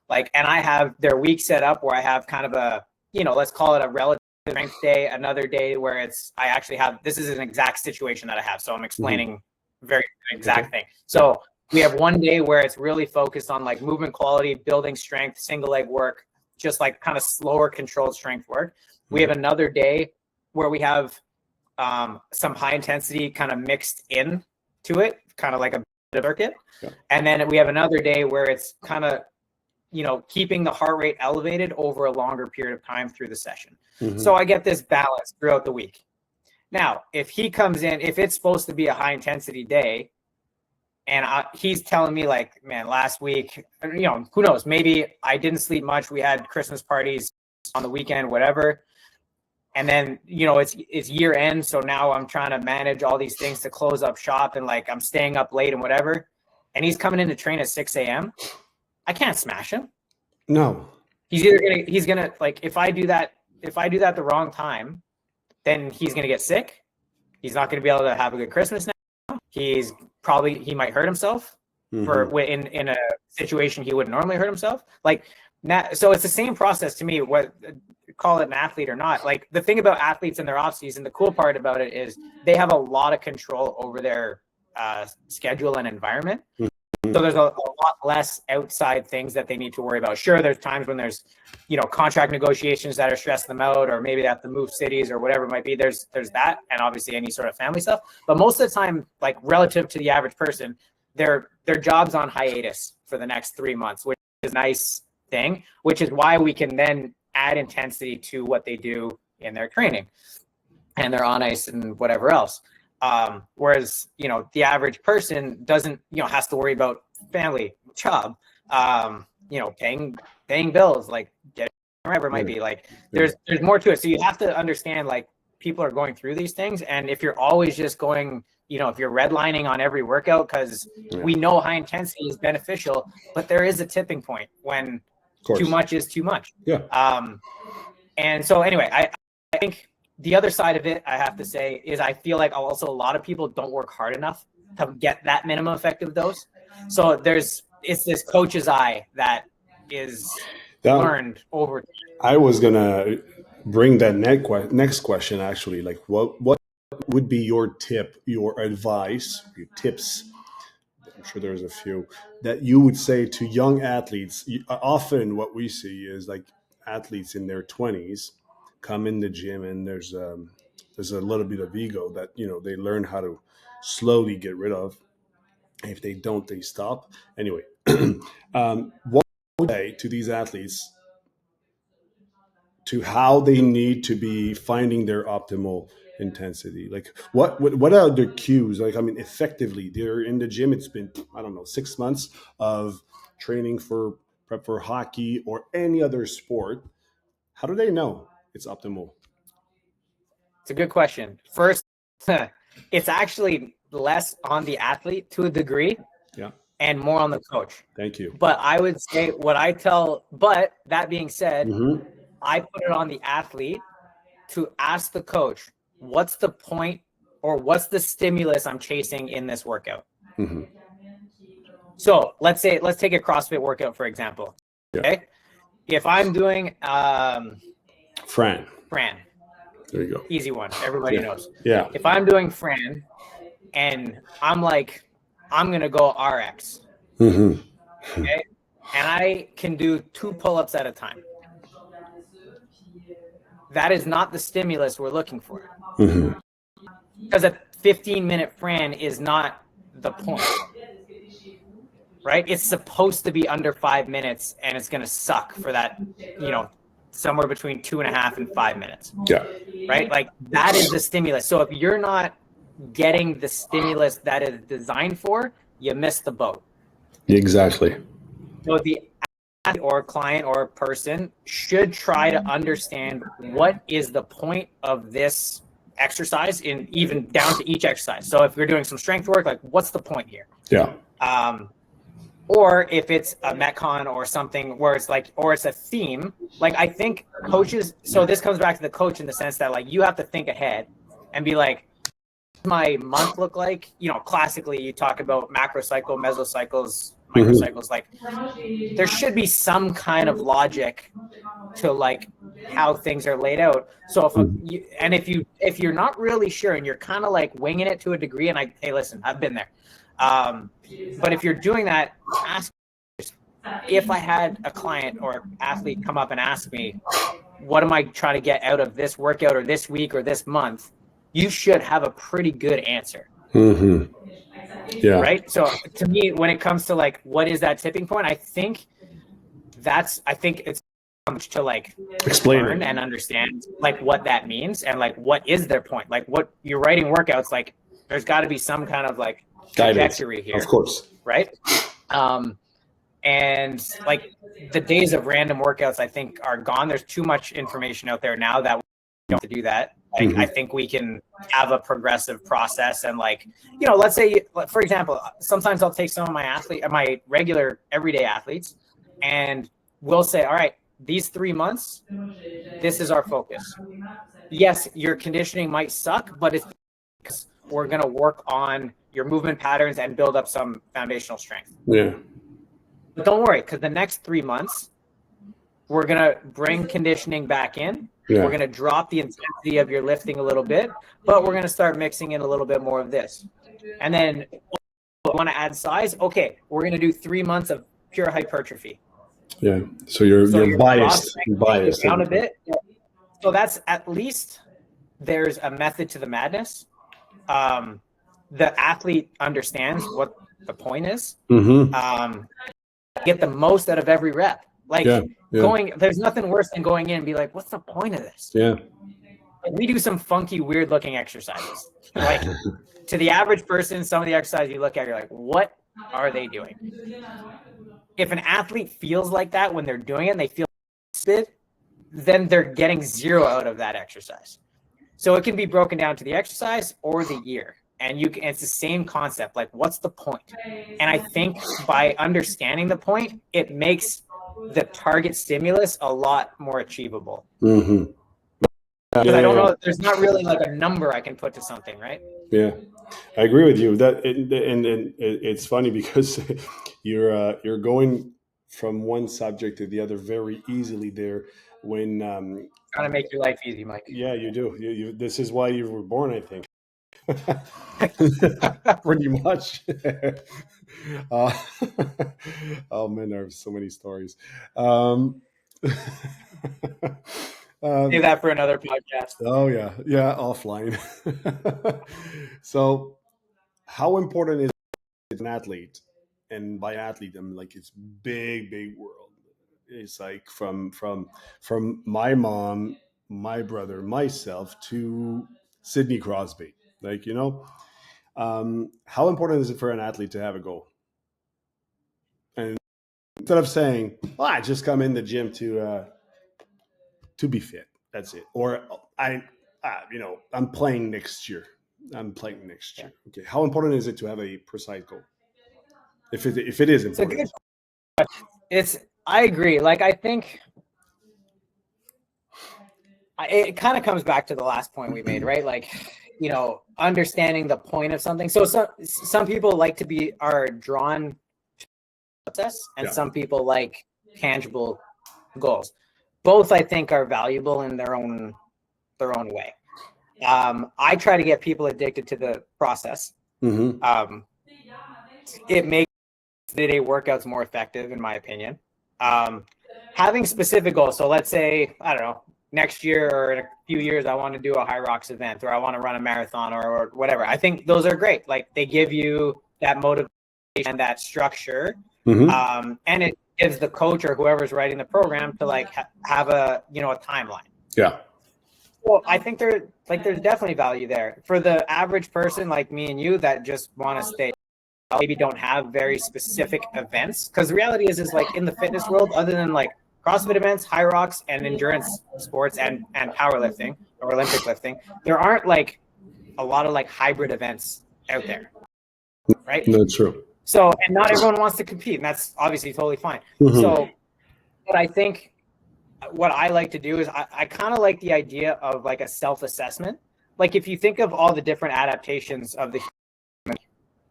like, and I have their week set up where I have kind of a, let's call it a relative strength day, another day where I actually have, this is an exact situation that I have. So I'm explaining very exact thing. So we have one day where it's really focused on like movement quality, building strength, single leg work, just like kind of slower controlled strength work. We have another day where we have some high intensity kind of mixed in to it, kind of like a circuit. Yeah. And then we have another day where it's kind of, keeping the heart rate elevated over a longer period of time through the session. So I get this balance throughout the week. Now, if he comes in, if it's supposed to be a high intensity day, and he's telling me like, man, last week, who knows, maybe I didn't sleep much. We had Christmas parties on the weekend, whatever. And then, it's year end. So now I'm trying to manage all these things to close up shop, and like, I'm staying up late and whatever. And he's coming in to train at 6 a.m. I can't smash him. No. He's gonna like, if I do that the wrong time, then he's going to get sick. He's not going to be able to have a good Christmas now. He might hurt himself for in a situation he wouldn't normally hurt himself. Like that. So it's the same process to me, what call it an athlete or not. Like the thing about athletes in their off season, the cool part about it is they have a lot of control over their schedule and environment. So there's a lot less outside things that they need to worry about. Sure, there's times when there's, contract negotiations that are stressing them out, or maybe they have to move cities or whatever it might be. There's that, and obviously any sort of family stuff. But most of the time, like relative to the average person, their job's on hiatus for the next 3 months, which is a nice thing, which is why we can then add intensity to what they do in their training and their on ice and whatever else. Whereas, the average person doesn't, has to worry about family, job, paying bills, like getting whatever it might be. Like there's more to it. So you have to understand, like, people are going through these things. And if you're always just going, if you're redlining on every workout, because we know high intensity is beneficial, but there is a tipping point when too much is too much. Yeah. And so anyway, I think the other side of it, I have to say, is I feel like also a lot of people don't work hard enough to get that minimum effective dose. So it's this coach's eye that is learned over time. I was gonna bring that next question actually. Like, what would be your tip, your advice, your tips? I'm sure there's a few that you would say to young athletes. Often, what we see is like athletes in their 20s come in the gym, and there's a little bit of ego that they learn how to slowly get rid of. If they don't, they stop. Anyway, what would you say to these athletes to how they need to be finding their optimal intensity? Like what are the cues? Like, I mean, effectively, they're in the gym. It's been, I don't know, 6 months of training for prep for hockey or any other sport. How do they know it's optimal? It's a good question. First, it's actually less on the athlete to a degree, and more on the coach. Thank you. But I would say but that being said, I put it on the athlete to ask the coach, what's the point or what's the stimulus I'm chasing in this workout? Mm-hmm. So let's take a CrossFit workout, for example. Yeah. Okay. If I'm doing Fran. There you go. Easy one. Everybody knows. Yeah. If I'm doing Fran and I'm like, I'm going to go RX. Mm-hmm. Okay. And I can do 2 pull-ups at a time. That is not the stimulus we're looking for. Mm-hmm. Because a 15-minute Fran is not the point. Right? It's supposed to be under 5 minutes, and it's going to suck for that, somewhere between 2.5 and 5 minutes. Yeah. Right? Like that is the stimulus. So if you're not getting the stimulus that is designed for, you miss the boat. Exactly. So the athlete or client or person should try to understand what is the point of this exercise, in even down to each exercise. So if you're doing some strength work, like what's the point here? Yeah. Or if it's a Metcon or something where it's like, or it's a theme, like I think coaches, so this comes back to the coach in the sense that like you have to think ahead and be like, my month look like, classically you talk about macro cycle, mesocycles, microcycles, like there should be some kind of logic to like how things are laid out. So if you're not really sure and you're kind of like winging it to a degree, and hey, listen, I've been there. But if you're doing that, ask, if I had a client or athlete come up and ask me, what am I trying to get out of this workout or this week or this month? You should have a pretty good answer. Mm-hmm. Yeah. Right. So to me, when it comes to like, what is that tipping point? I think it's to like explain learn and understand like what that means and like what is their point. Like what you're writing workouts, like there's got to be some kind of like trajectory here, of course. Right. And like the days of random workouts, I think are gone. There's too much information out there now that we don't have to do that. Like, I think we can have a progressive process and like, let's say, for example, sometimes I'll take some of my regular everyday athletes, and we'll say, all right, these 3 months, this is our focus. Yes, your conditioning might suck, but it's because we're going to work on your movement patterns and build up some foundational strength. Yeah. But don't worry, because the next 3 months, we're going to bring conditioning back in. Yeah. We're going to drop the intensity of your lifting a little bit, but we're going to start mixing in a little bit more of this. And then we want to add size. Okay, we're going to do 3 months of pure hypertrophy. Yeah. So you're biased. Biased down a bit. So that's at least there's a method to the madness. The athlete understands what the point is. Mm-hmm. Get the most out of every rep. Like there's nothing worse than going in and be like, what's the point of this? Yeah. Like, we do some funky, weird looking exercises. Like to the average person, some of the exercises you look at, you're like, what are they doing? If an athlete feels like that when they're doing it and they feel fit, then they're getting 0 out of that exercise. So it can be broken down to the exercise or the year. And it's the same concept. Like, what's the point? And I think by understanding the point, it makes the target stimulus a lot more achievable. Mm-hmm. Because I don't know, there's not really like a number I can put to something, right? Yeah, I agree with you. That and it's funny because you're going from one subject to the other very easily there. When trying to make your life easy, Mike. Yeah, you do. You this is why you were born, I think. Pretty much. Oh man, there are so many stories. Save that for another podcast. Oh yeah, offline. So, how important is an athlete? And by athlete, I'm like it's big world. It's like from my mom, my brother, myself to Sidney Crosby. Like how important is it for an athlete to have a goal? And instead of saying, "Well, I just come in the gym to be fit," that's it. Or I'm playing next year. Okay, how important is it to have a precise goal? If it is important, I agree. Like I think it kind of comes back to the last point we made, right? Like, understanding the point of something. So some people like are drawn to process, and some people like tangible goals. Both, I think, are valuable in their own way. I try to get people addicted to the process. It makes day-to-day workouts more effective, in my opinion. Having specific goals. So let's say, I don't know, next year or in a few years, I want to do a High Rocks event, or I want to run a marathon, or whatever. I think those are great. Like, they give you that motivation and that structure. And it gives the coach or whoever's writing the program to like have a timeline. Yeah. Well, I think there's definitely value there for the average person like me and you that just want to stay, maybe don't have very specific events. Because the reality is like in the fitness world, other than like CrossFit events, High Rocks, and endurance sports and powerlifting or Olympic lifting, there aren't like a lot of like hybrid events out there, right? That's true. So, and not everyone wants to compete, and that's obviously totally fine. So, but I think what I like to do is I kind of like the idea of like a self-assessment. Like, if you think of all the different adaptations of the human,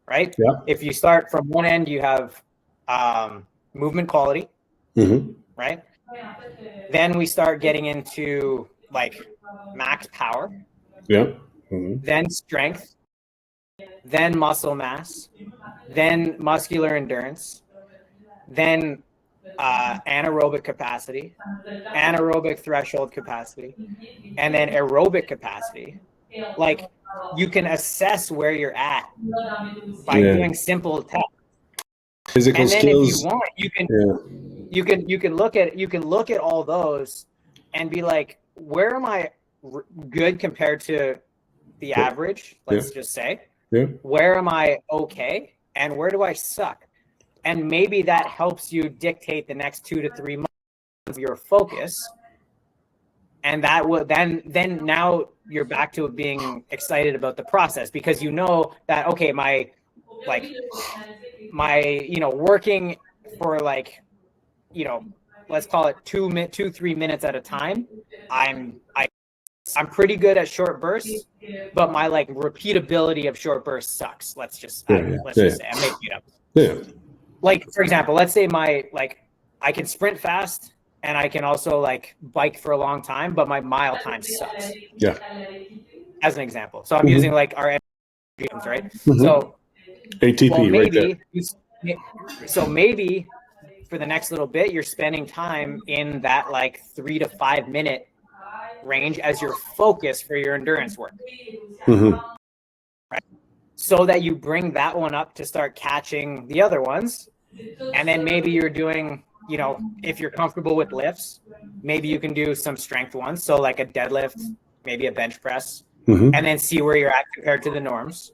right? Yeah. If you start from one end, you have movement quality, right? Then we start getting into like max power. Yeah. Then strength, then muscle mass, then muscular endurance, then anaerobic capacity, anaerobic threshold capacity, and then aerobic capacity. Like, you can assess where you're at by doing simple tests. Physical and then skills. If you want, you can look at all those and be like, where am I good compared to the average? Let's just say, where am I okay, and where do I suck? And maybe that helps you dictate the next 2 to 3 months of your focus. And that will then now you're back to being excited about the process, because you know that, okay, my working for like, let's call it 2-3 minutes at a time. I'm pretty good at short bursts, but my like repeatability of short bursts sucks. Let's just say I'm making it up. Yeah. Like, for example, let's say I can sprint fast and I can also like bike for a long time, but my mile time sucks. Yeah. As an example. So I'm using like our games, right? So ATP, maybe maybe for the next little bit, you're spending time in that like 3 to 5 minute range as your focus for your endurance work. Right? So that you bring that one up to start catching the other ones. And then maybe you're doing, if you're comfortable with lifts, maybe you can do some strength ones. So like a deadlift, maybe a bench press, and then see where you're at compared to the norms.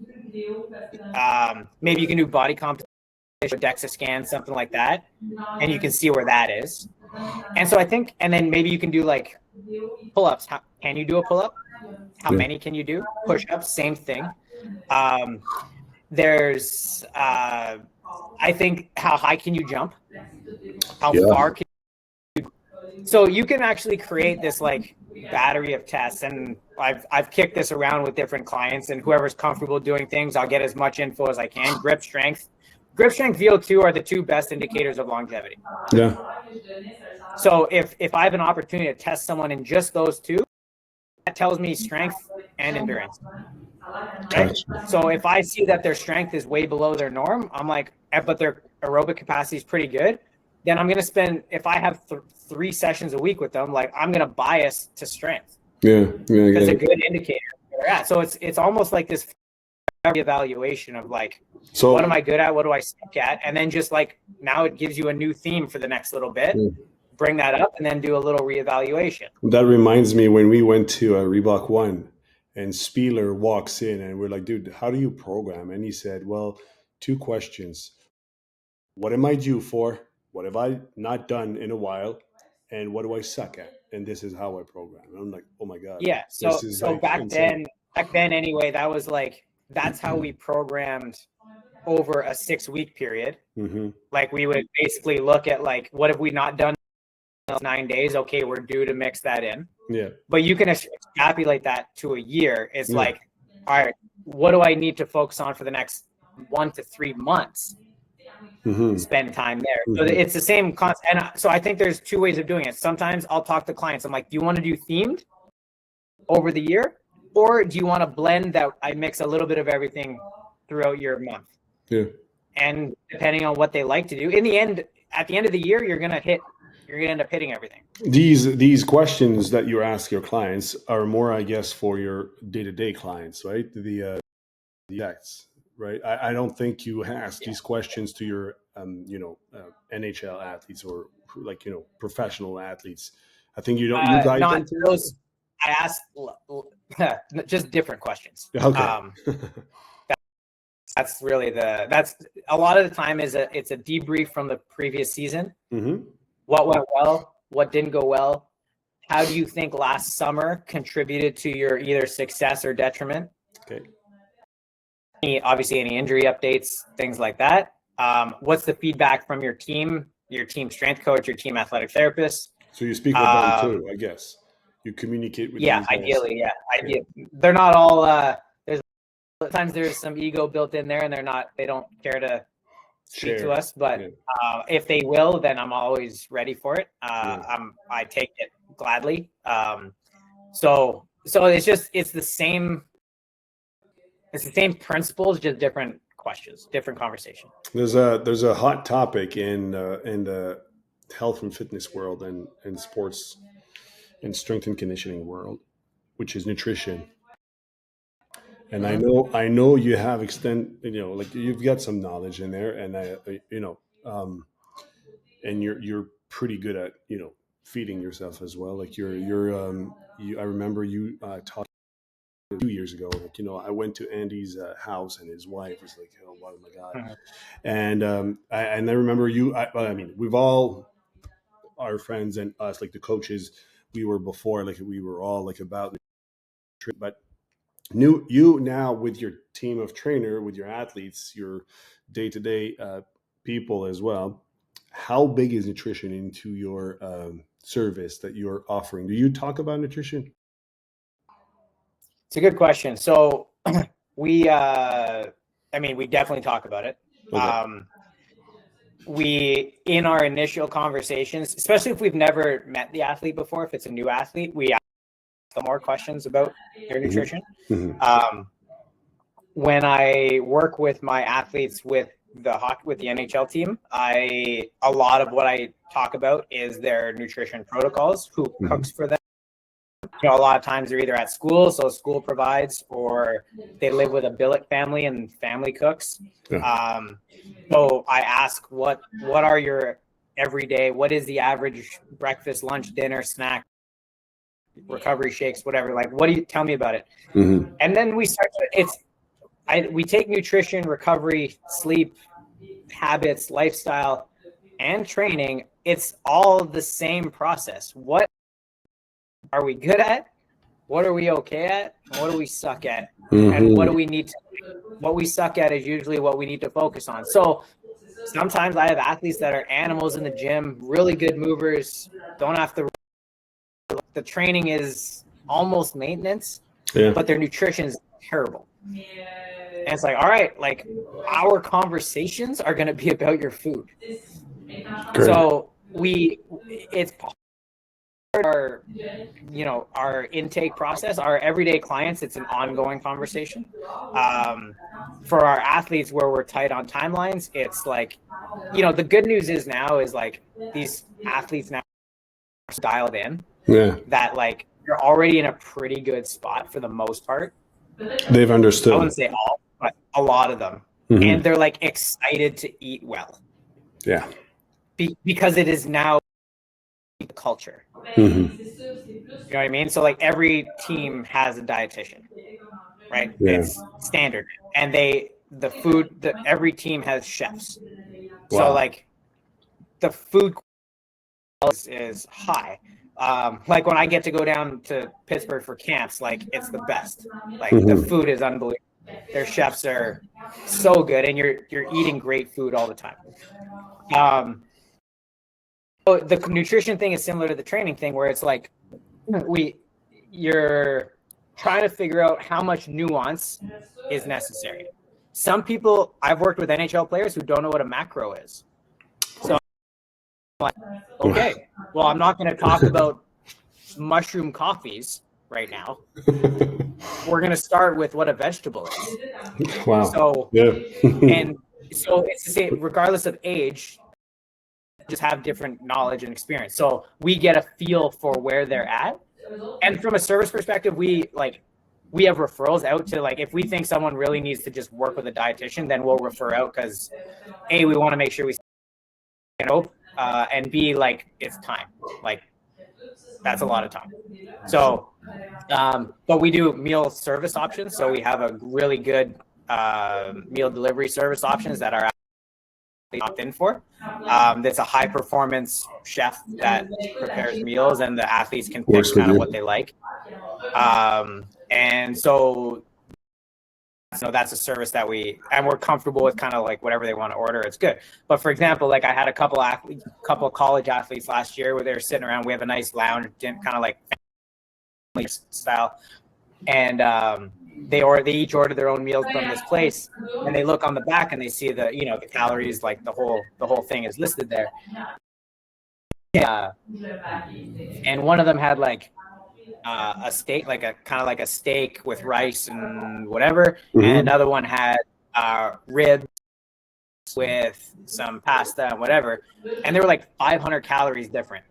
Maybe you can do body composition, DEXA scan, something like that, and you can see where that is. And so I think, and then maybe you can do like pull-ups. Can you do a pull-up? How many can you do? Push-ups, same thing. There's, I think, how high can you jump? How far can you? So you can actually create this like battery of tests, and I've kicked this around with different clients, and whoever's comfortable doing things, I'll get as much info as I can. Grip strength, VO2 are the two best indicators of longevity. Yeah. So if I have an opportunity to test someone in just those two, that tells me strength and endurance. Right? So if I see that their strength is way below their norm, I'm like, but their aerobic capacity is pretty good, then I'm going to spend, if I have 3 sessions a week with them, like I'm going to bias to strength. Yeah. That's a good indicator where they're at. So it's almost like this evaluation of like, so what am I good at? What do I suck at? And then just like, now it gives you a new theme for the next little bit. Bring that up and then do a little reevaluation. That reminds me when we went to Reebok One, and Spieler walks in and we're like, dude, how do you program? And he said, well, 2 questions. What am I due for? What have I not done in a while? And what do I suck at? And this is how I program. And I'm like, oh my God. Yeah. So like back insane. then anyway, that was like, that's how we programmed over a 6-week period. Like we would basically look at like, what have we not done 9 days. Okay, we're due to mix that in. Yeah. But you can extrapolate that to a year. It's Yeah. like, all right, what do I need to focus on for the next 1 to 3 months? Spend time there. So it's the same concept. And so I think there's two ways of doing it. Sometimes I'll talk to clients. I'm like, do you want to do themed over the year? Or do you want to blend that I mix a little bit of everything throughout your month? Yeah. And depending on what they like to do, in the end, at the end of the year, you're gonna end up hitting everything. These questions that you ask your clients are more, I guess, for your day-to-day clients, right? The acts, right? I don't think you ask these questions to your NHL athletes or like professional athletes. I think you don't. You guide Not them to those. I ask just different questions. Okay. That's really that's a lot of the time it's a debrief from the previous season. What went well, what didn't go well. How do you think last summer contributed to your either success or detriment? Okay. Obviously any injury updates, things like that. What's the feedback from your team strength coach, your team athletic therapist? So you speak with them too, I guess. You communicate with them. Ideally, they're not all sometimes there's some ego built in there and they don't care to speak to us, but if they will, then I'm always ready for it. I take it gladly. So it's the same principles, just different questions, different conversation. There's a hot topic in the health and fitness world and sports and strength and conditioning world, which is nutrition. And I know you have like you've got some knowledge in there, and and you're pretty good at feeding yourself as well. Like I remember you talked 2 years ago. Like I went to Andy's house, and his wife was like, "Oh, my God!" And I remember you. I mean, we've all our friends and us, like the coaches, we were before, like we were all like about, but you now with your team of trainer, with your athletes, your day-to-day people as well, how big is nutrition into your service that you're offering? Do you talk about nutrition? It's a good question. So we definitely talk about it. Okay. We, in our initial conversations, especially if we've never met the athlete before, if it's a new athlete, we ask them more questions about their nutrition. When I work with my athletes with the NHL team, a lot of what I talk about is their nutrition protocols, who cooks for them. A lot of times they're either at school, so school provides, or they live with a billet family and family cooks. So I ask, what are your everyday, what is the average breakfast, lunch, dinner, snack, recovery shakes, whatever, like, what do you tell me about it? And then we start we take nutrition, recovery, sleep, habits, lifestyle, and training. It's all the same process. What are we good at? What are we okay at? What do we suck at? And what do we need to do? What we suck at is usually what we need to focus on. So sometimes I have athletes that are animals in the gym, really good movers, don't have to. The training is almost maintenance, but their nutrition is terrible. And it's like, all right, like our conversations are going to be about your food. Great. So it's our intake process. Our everyday clients, it's an ongoing conversation. For our athletes, where we're tight on timelines, it's like, the good news is now is like these athletes now are dialed in. That like you're already in a pretty good spot for the most part. They've understood. I wouldn't say all, but a lot of them, and they're like excited to eat well. Yeah, because it is now culture. You know what I mean? So like every team has a dietitian, right? It's standard, and every team has chefs. So like the food is high. Like when I get to go down to Pittsburgh for camps, like it's the best. Like the food is unbelievable. Their chefs are so good, and you're eating great food all the time. So the nutrition thing is similar to the training thing, where it's like you're trying to figure out how much nuance is necessary. Some people, I've worked with NHL players who don't know what a macro is. So I'm like, okay, well, I'm not going to talk about mushroom coffees right now. We're going to start with what a vegetable is. Wow. So, yeah. and so it's the same, regardless of age, just have different knowledge and experience. So we get a feel for where they're at. And from a service perspective, we have referrals out to, like, if we think someone really needs to just work with a dietitian, then we'll refer out, because A, we want to make sure we and B, like, it's time. Like, that's a lot of time. So, but we do meal service options. So we have a really good meal delivery service options that are opt in for. That's a high performance chef that prepares meals, and the athletes can pick kind of what they like. And so that's a service that we're comfortable with, kind of like whatever they want to order, it's good. But for example, like I had a couple of college athletes last year where they were sitting around. We have a nice lounge, kind of like style, and they each order their own meals from this place, and they look on the back and they see the the calories, like the whole thing is listed there. And one of them had like a steak, like a kind of like a steak with rice and whatever, and another one had ribs with some pasta and whatever, and they were like 500 calories different.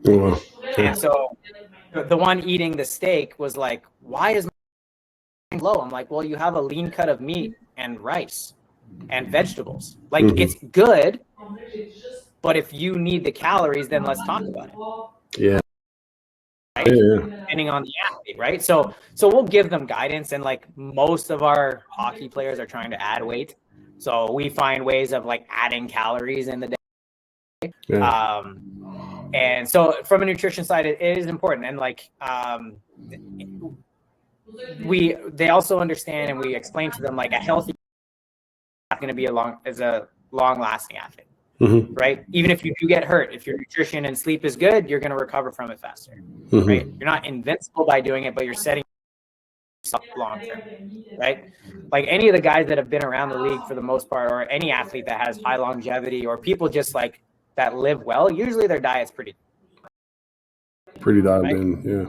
And so the one eating the steak was like, why is my low? I'm like, well, you have a lean cut of meat and rice and vegetables. Like, it's good, but if you need the calories, then let's talk about it. Yeah. Right? Depending on the athlete, right? So we'll give them guidance, and like most of our hockey players are trying to add weight, so we find ways of like adding calories in the day. Yeah. And so from a nutrition side, it is important, and like they also understand, and we explain to them, like, a healthy not going to be a long lasting athlete. Right? Even if you do get hurt, if your nutrition and sleep is good, you're going to recover from it faster. Right? You're not invincible by doing it, but you're setting yourself up long term. Right? Like any of the guys that have been around the league for the most part, or any athlete that has high longevity, or people just like that live well, usually their diet's pretty dialed in. Yeah.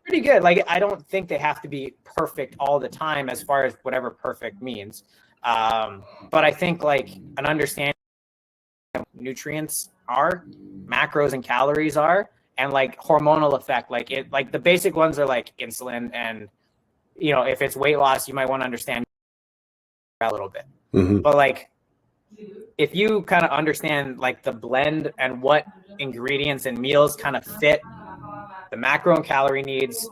Pretty good. Like, I don't think they have to be perfect all the time, as far as whatever perfect means. But I think like an understanding nutrients are, macros and calories are, and like hormonal effect, like the basic ones are like insulin, and if it's weight loss, you might want to understand a little bit. But like, if you kind of understand like the blend and what ingredients and meals kind of fit the macro and calorie needs,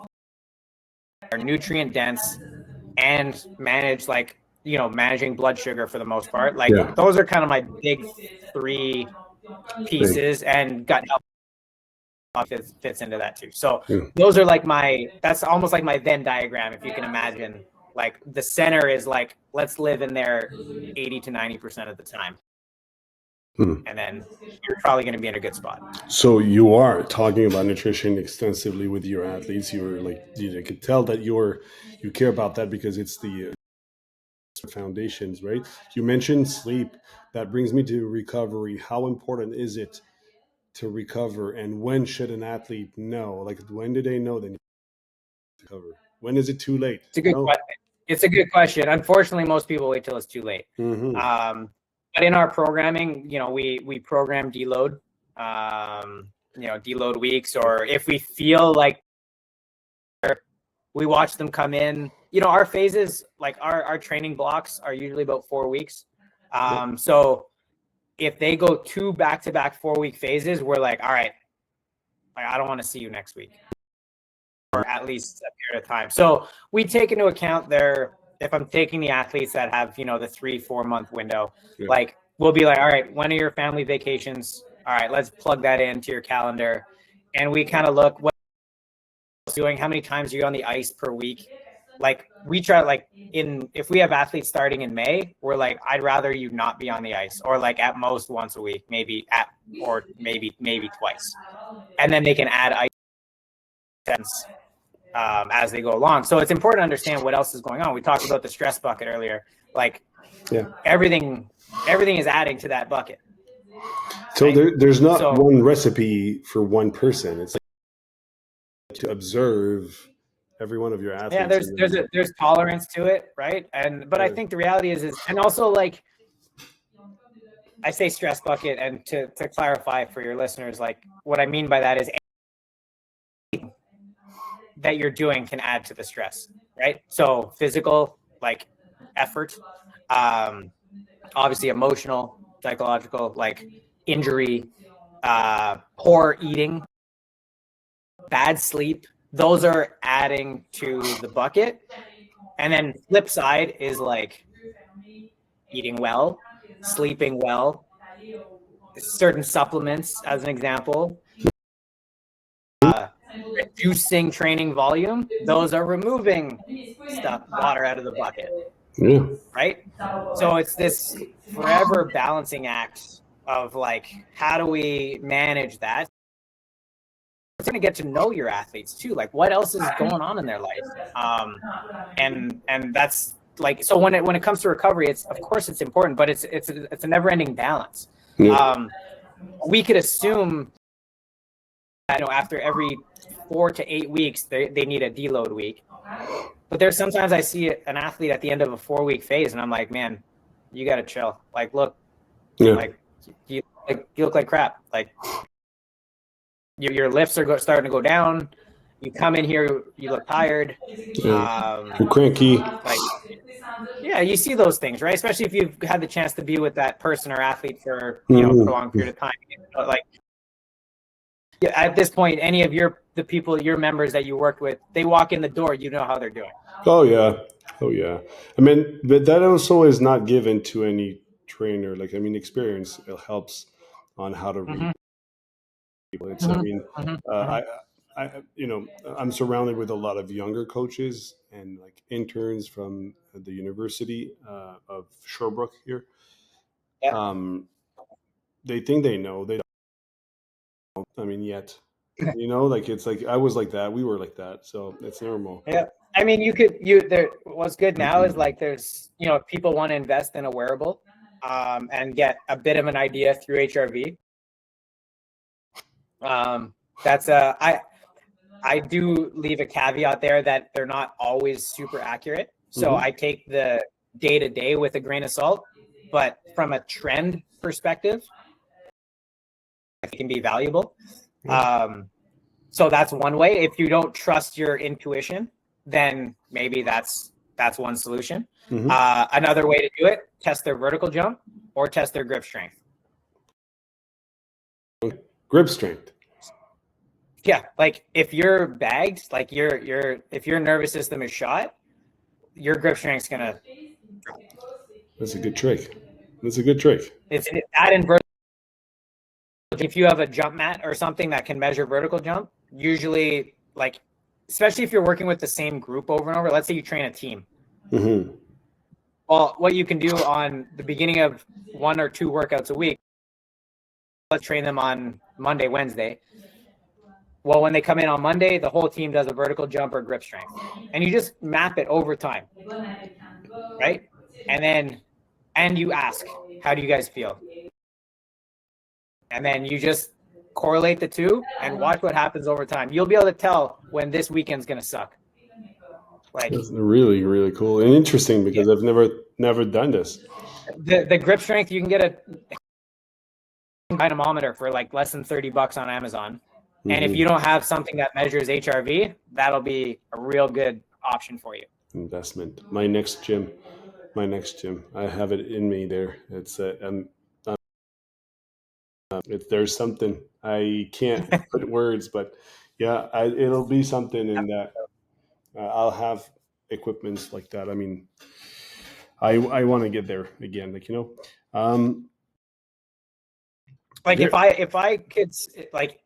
are nutrient dense, and manage like managing blood sugar for the most part, like those are kind of my big three pieces, and gut health fits into that too. So those are like that's almost like my Venn diagram, if you can imagine. Like the center is like, let's live in there 80 to 90% of the time. And then you're probably going to be in a good spot. So you are talking about nutrition extensively with your athletes. You're like, you could tell that you care about that, because it's the foundations, right? You mentioned sleep. That brings me to recovery. How important is it to recover, and when should an athlete know? Like, when do they know they need to recover? When is it too late? It's a good question. It's a good question. Unfortunately, most people wait till it's too late. But in our programming, we program deload, deload weeks, or if we feel like we watch them come in, our phases, like our training blocks are usually about 4 weeks. So if they go 2 back-to-back 4-week phases, we're like, all right, like, I don't want to see you next week, or at least a period of time. So we take into account if I'm taking the athletes that have, the 3-4 month window, like we'll be like, all right, when are your family vacations? All right, let's plug that into your calendar. And we kind of look what doing, how many times are you on the ice per week? like we try, like if we have athletes starting in May, we're like, I'd rather you not be on the ice, or like at most once a week, maybe twice, and then they can add ice as they go along. So it's important to understand what else is going on. We talked about the stress bucket earlier. Like everything is adding to that bucket. So right? there's not one recipe for one person. It's like to observe every one of your athletes. Yeah, there's tolerance to it, right? But I think the reality is and also, like, I say stress bucket, and to clarify for your listeners, like what I mean by that is anything that you're doing can add to the stress, right? So physical, like effort, obviously emotional, psychological, like injury, poor eating, bad sleep, those are adding to the bucket. And then flip side is like eating well, sleeping well, certain supplements, as an example, reducing training volume. Those are removing water out of the bucket. Yeah. Right. So it's this forever balancing act of like, how do we manage that? It's going to get to know your athletes too. Like, what else is going on in their life? And that's like, so when it comes to recovery, it's, of course it's important, but it's a never ending balance. Yeah. We could assume that, after every 4 to 8 weeks, they need a deload week. But there's sometimes I see an athlete at the end of a 4-week phase, and I'm like, man, you got to chill. Like, look, like you look like crap. Like your lifts are starting to go down. You come in here, you look tired. You're cranky. Like, yeah, you see those things, right? Especially if you've had the chance to be with that person or athlete for a prolonged period of time. Like, at this point, any of the people, your members that you worked with, they walk in the door, you know how they're doing. Oh yeah. I mean, but that also is not given to any trainer. Like, I mean, experience, it helps on how to read people. It's, I mean, I'm surrounded with a lot of younger coaches and like interns from the University of Sherbrooke here. Yeah. They think they know. They don't. I mean, yet. Like, it's like I was like that. We were like that. So it's normal. Yeah. I mean, what's good now is like there's, if people want to invest in a wearable and get a bit of an idea through HRV. I do leave a caveat there that they're not always super accurate. So I take the day to day with a grain of salt, but from a trend perspective, it can be valuable. So that's one way. If you don't trust your intuition, then maybe that's one solution. Another way to do it, test their vertical jump or test their grip strength. Grip strength. Yeah, like if you're bagged, like if your nervous system is shot, your grip strength's gonna. That's a good trick. It's that in vertical. If you have a jump mat or something that can measure vertical jump, usually, like, especially if you're working with the same group over and over. Let's say you train a team. Well, what you can do on the beginning of 1 or 2 workouts a week, let's train them on Monday, Wednesday. Well, when they come in on Monday, the whole team does a vertical jump or grip strength, and you just map it over time, right? And you ask, how do you guys feel? And then you just correlate the two and watch what happens over time. You'll be able to tell when this weekend's going to suck. Like, that's really, really cool and interesting because I've never done this. The grip strength, you can get a dynamometer for like less than $30 on Amazon. And if you don't have something that measures HRV, that'll be a real good option for you. Investment. My next gym. I have it in me there. It's there's something I can't put words, but yeah, it'll be something in that. I'll have equipments like that. I mean, I want to get there again. Like, like if I could, like,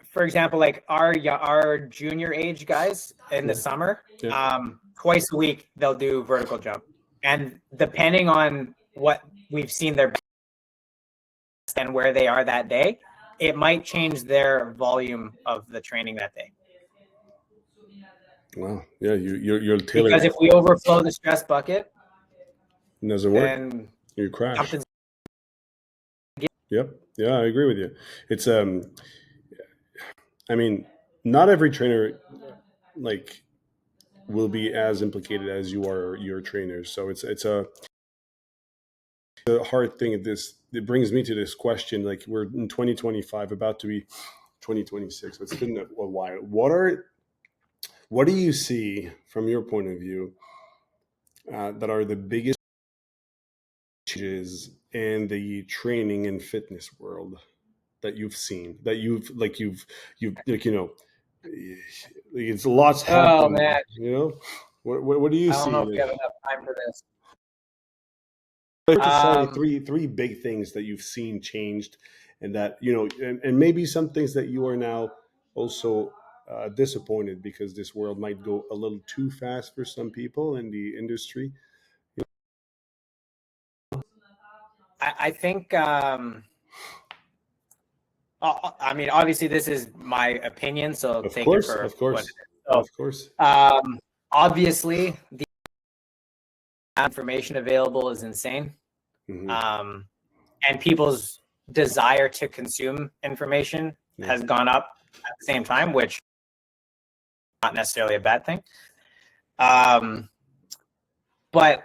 for example, like our junior age guys in the summer, twice a week they'll do vertical jump, and depending on what we've seen their best and where they are that day, it might change their volume of the training that day. Wow. Yeah, you're tailoring. Because if we overflow the stress bucket, it doesn't work. then You crash. something's. Yep. Yeah, I agree with you. It's I mean, not every trainer like will be as implicated as you are your trainers. So it's a hard thing. It brings me to this question. Like, we're in 2025, about to be 2026. It's been a while. What do you see from your point of view that are the biggest changes in the training and fitness world that you've seen, that you've like it's lots happening. Oh man, what do you see? I don't know if we have enough time for this. Say three big things that you've seen changed, and that and maybe some things that you are now also disappointed because this world might go a little too fast for some people in the industry. I think. I mean, obviously, this is my opinion, so take it for what it is. So, of course. Obviously, the information available is insane, and people's desire to consume information has gone up at the same time, which is not necessarily a bad thing. But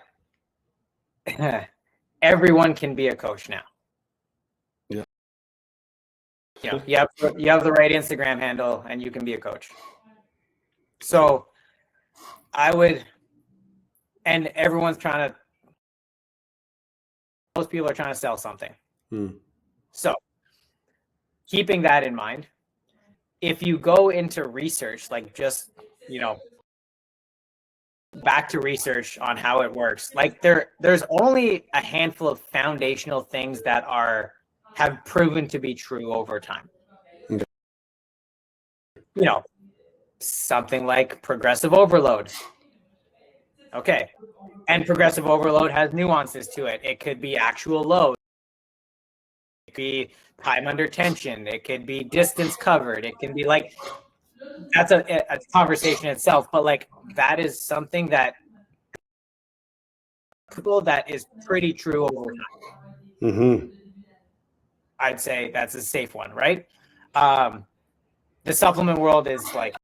everyone can be a coach now. You have the right Instagram handle and you can be a coach. So I would, and everyone's trying to, most people are trying to sell something. So keeping that in mind, if you go into research, like just, back to research on how it works, like there's only a handful of foundational things that have proven to be true over time. Something like progressive overload. Okay. And progressive overload has nuances to it. It could be actual load. It could be time under tension. It could be distance covered. It can be like, that's a conversation itself, but like that is something that is pretty true over time. I'd say that's a safe one, right? The supplement world is like,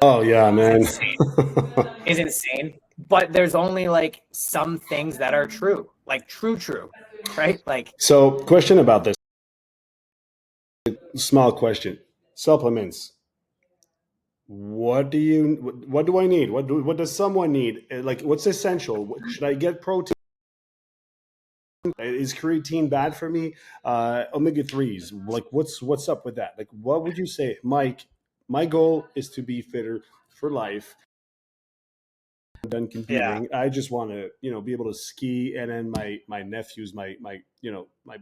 oh yeah, man, is insane. But there's only like some things that are true, like true, right? Like, so question about this. Small question. Supplements. What do I need? What does someone need? Like, what's essential? Should I get protein? Is creatine bad for me? Omega-3s. Like, what's up with that? Like, what would you say, Mike? My goal is to be fitter for life. Done competing. I just want to, be able to ski, and then my nephews, my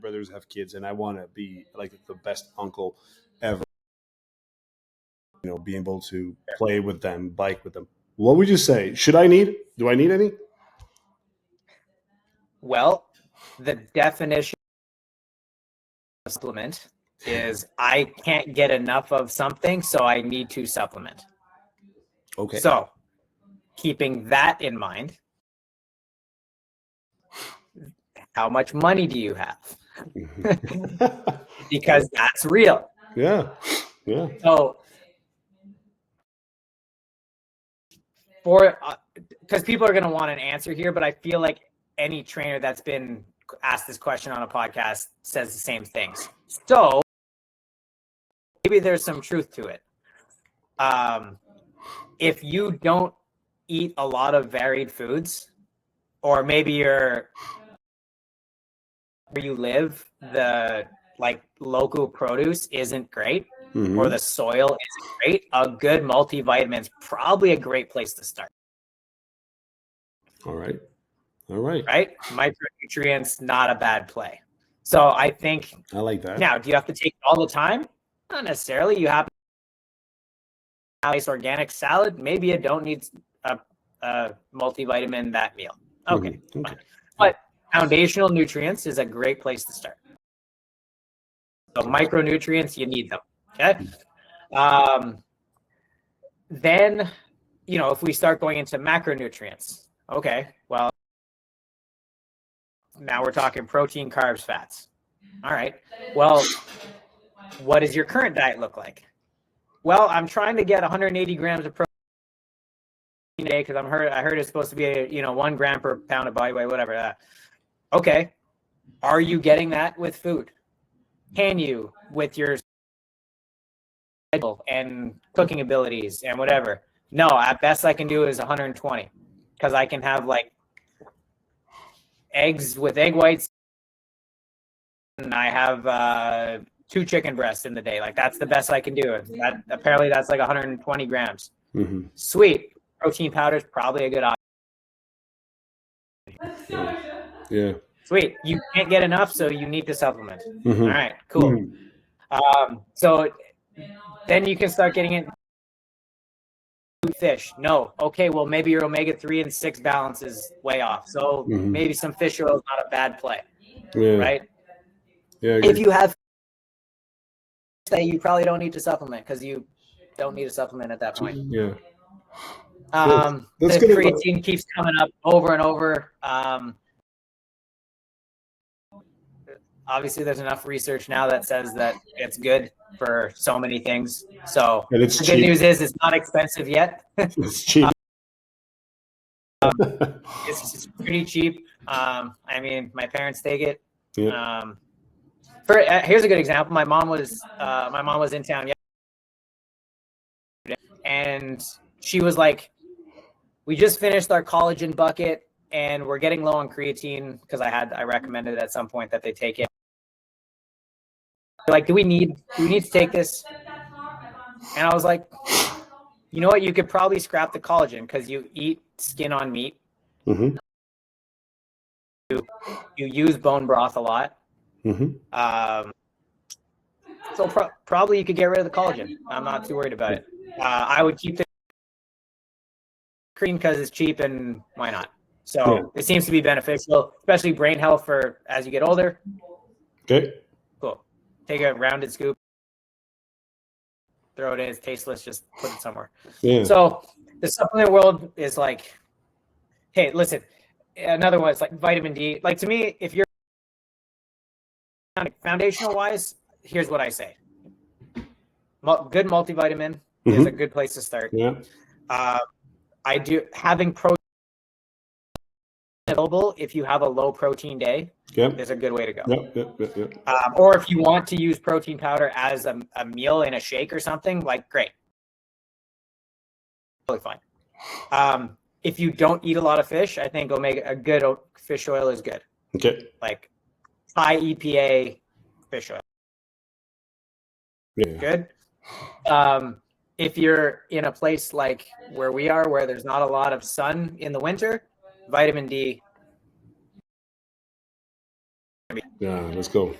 brothers have kids, and I want to be like the best uncle ever. Being able to play with them, bike with them. What would you say? Do I need any? Well, the definition of supplement is I can't get enough of something, so I need to supplement. Okay. So keeping that in mind, how much money do you have? Because that's real. Yeah. So because people are going to want an answer here, but I feel like any trainer that's been asked this question on a podcast says the same things. So maybe there's some truth to it. If you don't eat a lot of varied foods, or maybe where you live, the like local produce isn't great, or the soil isn't great, a good multivitamin is probably a great place to start. All right. Right? Micronutrients, not a bad play. So I think I like that. Now, do you have to take it all the time? Not necessarily. You have a nice organic salad. Maybe you don't need a multivitamin that meal. Okay, Okay. fine. But foundational nutrients is a great place to start. So micronutrients, you need them. Okay. Then, if we start going into macronutrients, okay, well, now we're talking protein, carbs, fats. All right. Well, what does your current diet look like? Well, I'm trying to get 180 grams of protein a day because I heard it's supposed to be 1 gram per pound of body weight, whatever. Okay. Are you getting that with food? Can you with your schedule and cooking abilities and whatever? No, at best I can do is 120 because I can have like eggs with egg whites and I have 2 chicken breasts in the day. Like that's the best I can do. Apparently that's like 120 grams. Mm-hmm. Sweet. Protein powder is probably a good option. Yeah. Sweet. You can't get enough, so you need to supplement. Mm-hmm. All right, cool. Mm-hmm. So then you can start getting it. Fish. No. Okay, well, maybe your omega-3 and 6 balance is way off. So maybe some fish oil is not a bad play. Yeah. Right? Yeah. If you have that, you probably don't need to supplement because you don't need a supplement at that point. Yeah. The creatine keeps coming up over and over. Obviously, there's enough research now that says that it's good for so many things. So the good news is it's not expensive yet. It's cheap. It's pretty cheap. I mean, my parents take it. Yeah. Here's a good example. My mom was in town yesterday, and she was like, "We just finished our collagen bucket, and we're getting low on creatine because I recommended at some point that they take it. Like, do we need to take this?" And I was like, "You know what? You could probably scrap the collagen because you eat skin on meat. Mm-hmm. You use bone broth a lot. Mm-hmm. So probably you could get rid of the collagen. I'm not too worried about it. I would keep the cream because it's cheap and why not? So It seems to be beneficial, especially brain health for as you get older. Okay. Cool. Take a rounded scoop, throw it in. It's tasteless. Just put it somewhere. Yeah. So the supplement world is like, hey, listen. Another one is like vitamin D. Like to me, if you're foundational wise, here's what I say. Good multivitamin is a good place to start. Yeah. I do having protein available if you have a low protein day is a good way to go. Yep. Or if you want to use protein powder as a meal in a shake or something, like great. Totally fine. If you don't eat a lot of fish, I think a good fish oil is good. Okay. Like high EPA fish oil. Yeah. Good. If you're in a place like where we are, where there's not a lot of sun in the winter, vitamin D. Yeah, let's go.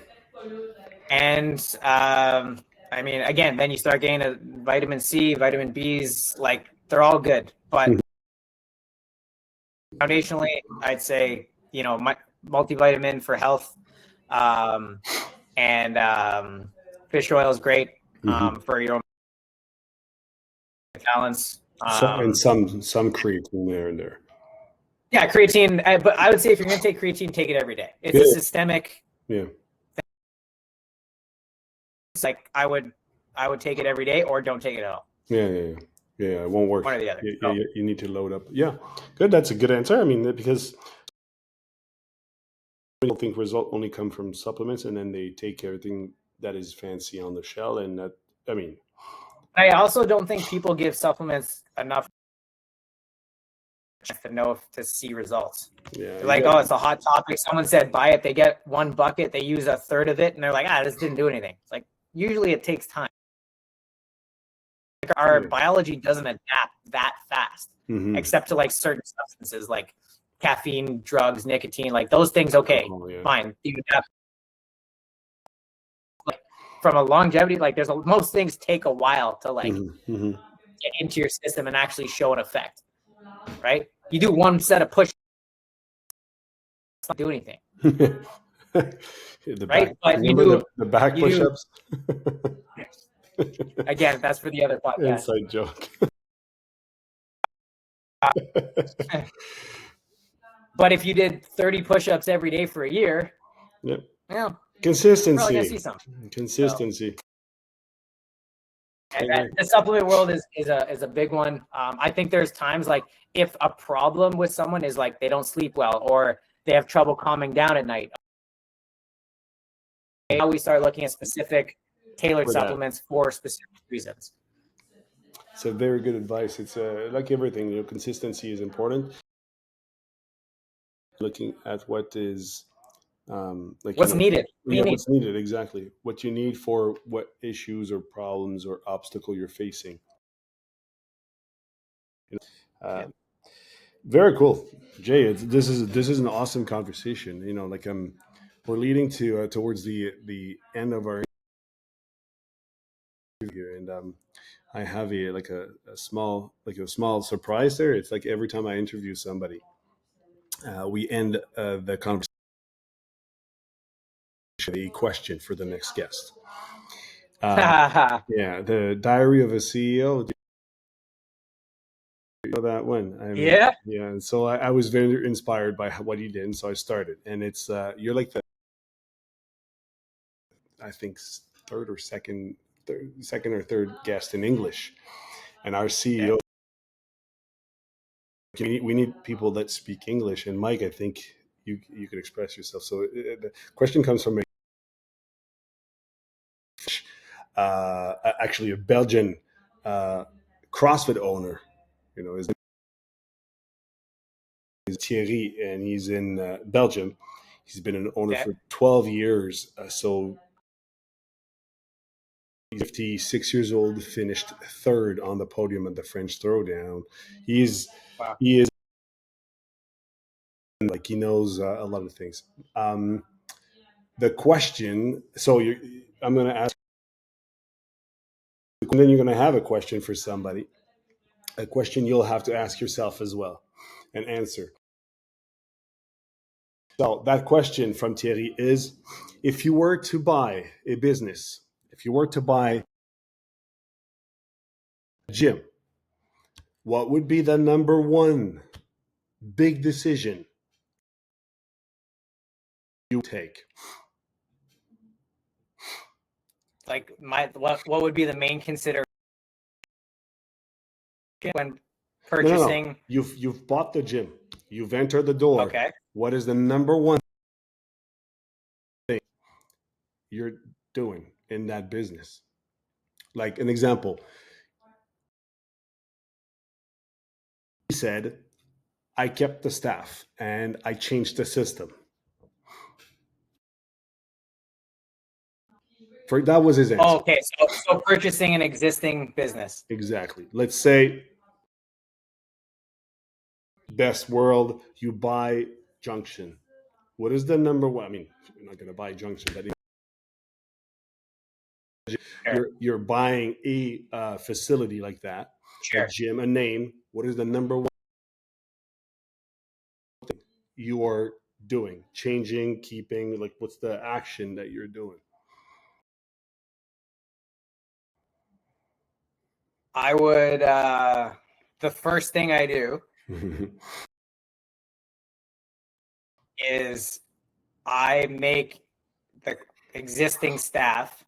And I mean, again, then you start getting a vitamin C, vitamin Bs, like they're all good. But foundationally, I'd say, multivitamin for health, and fish oil is great for your own balance. And some creatine there and there. Yeah, creatine. But I would say if you're going to take creatine, take it every day. It's a systemic. Yeah. It's like I would take it every day or don't take it at all. Yeah. It won't work. One or the other. You need to load up. Yeah, good. That's a good answer. I mean, because people think results only come from supplements, and then they take everything that is fancy on the shell, and that. I mean, I also don't think people give supplements enough to know to see results. Yeah. They're like, oh, it's a hot topic. Someone said buy it. They get 1 bucket. They use a third of it, and they're like, this didn't do anything. It's like usually it takes time. Like our biology doesn't adapt that fast, except to like certain substances like caffeine, drugs, nicotine, like those things. Okay, fine. You adapt. Like, from a longevity, like most things take a while to like get into your system and actually show an effect. right? You do one set of push-ups, not do anything, right? But you do the back you do push-ups? again. That's for the other podcast. Inside joke. But if you did 30 push-ups every day for a year, Yep. well, probably gonna Consistency. see something. Consistency. And the supplement world is a big one. I think there's times like if a problem with someone is like they don't sleep well or they have trouble calming down at night. Now we start looking at specific tailored supplements for specific reasons. It's a very good advice. It's like everything, you know, consistency is important. Looking at what is like What's needed. what's needed, exactly. What you need for what issues or problems or obstacle you're facing. Very cool, Jay. This is an awesome conversation. You know, like we're leading to towards the end of our interview, and I have a small surprise there. It's like every time I interview somebody, we end the conversation with a question for the next guest. Yeah, the Diary of a CEO. Do you know that one? Yeah. Yeah. And so I was very inspired by what you did, and so I started. And it's you're like the, I think, second or third guest in English, and our CEO. We need people that speak English. And Mike, I think you could express yourself. So the question comes from actually a Belgian CrossFit owner. You know, his name is Thierry, and he's in Belgium. He's been an owner for 12 years. So he's 56 years old, finished third on the podium at the French Throwdown. He is like, he knows a lot of things. The question, so I'm going to ask, and then you're going to have a question for somebody, a question you'll have to ask yourself as well and answer. So that question from Thierry is, if you were to buy a business, if you were to buy a gym, what would be the number one big decision you take? Like what would be the main consideration when purchasing? No. You've bought the gym. You've entered the door. Okay. What is the number one thing you're doing in that business? Like an example, he said, I kept the staff and I changed the system. That was his answer. Oh, okay, so purchasing an existing business. Exactly. Let's say best world, you buy Junction. What is the number one? I mean, you're not going to buy Junction, but you're buying a facility like that, a gym, a name. What is the number one thing you are doing? Changing, keeping, like what's the action that you're doing? I would, the first thing I do is I make the existing staff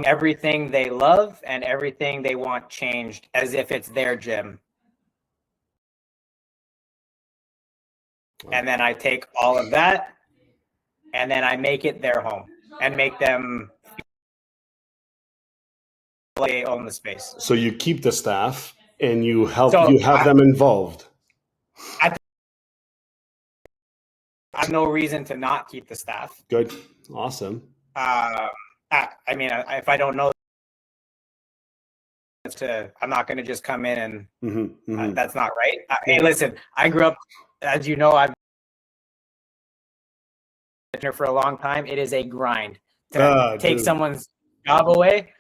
everything they love and everything they want changed as if it's their gym. And then I take all of that and then I make it their home and make them they own the space. So you keep the staff and you help, you have them involved. I have no reason to not keep the staff. Good. Awesome. I mean, if I don't know, I'm not going to just come in and that's not right. Hey, listen, I grew up, as you know, I've been here for a long time. It is a grind to take someone's job away.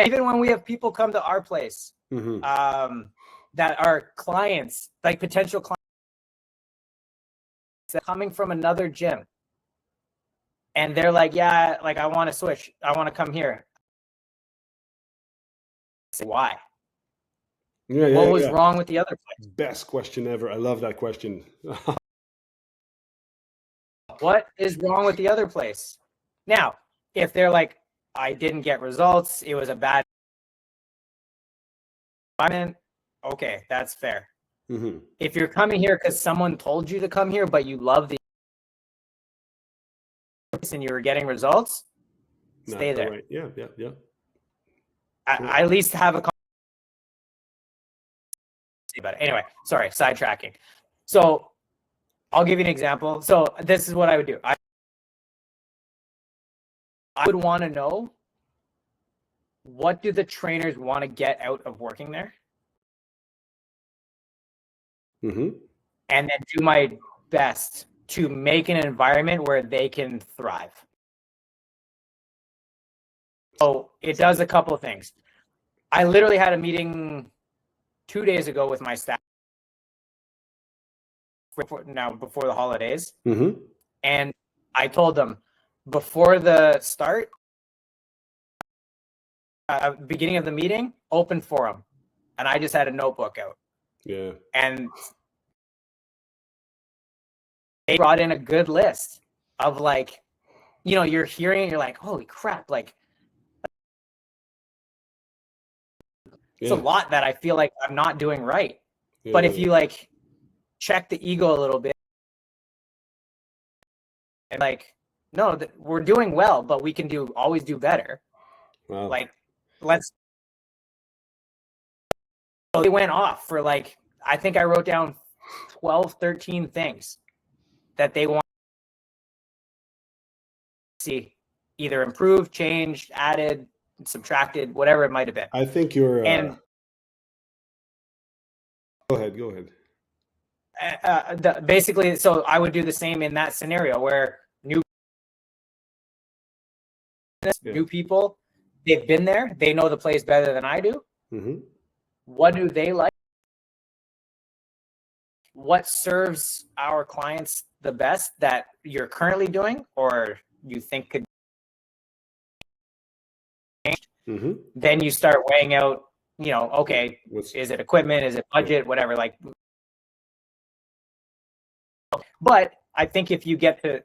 Even when we have people come to our place, that are clients, like potential clients coming from another gym, and they're like, yeah, like I want to switch, I want to come here. Say, why? What was wrong with the other place? Best question ever. I love that question. What is wrong with the other place? Now, if they're like, I didn't get results, it was a bad environment, okay, that's fair. If you're coming here because someone told you to come here, but you love the place and you were getting results, stay there. Right. Yeah. At least have a conversation about it. Anyway, sorry, sidetracking. So I'll give you an example. So this is what I would do. I would want to know, what do the trainers want to get out of working there? And then do my best to make an environment where they can thrive. So it does a couple of things. I literally had a meeting 2 days ago with my staff before the holidays. And I told them before the start, beginning of the meeting, open forum. And I just had a notebook out. Yeah. And they brought in a good list of, like, you know, you're hearing, you're like, holy crap, like, it's a lot that I feel like I'm not doing right. But if you like check the ego a little bit and like, no, we're doing well, but we can always do better. Wow. Like, so they went off for, like, I think I wrote down 12, 13 things that they want to see either improved, changed, added, subtracted, whatever it might have been. I think you're. And go ahead. Basically, so I would do the same in that scenario where new people, they've been there, they know the place better than I do. What do they like? What serves our clients the best that you're currently doing or you think could change? Then you start weighing out, you know, okay, is it equipment? Is it budget? Whatever. Like, but I think if you get to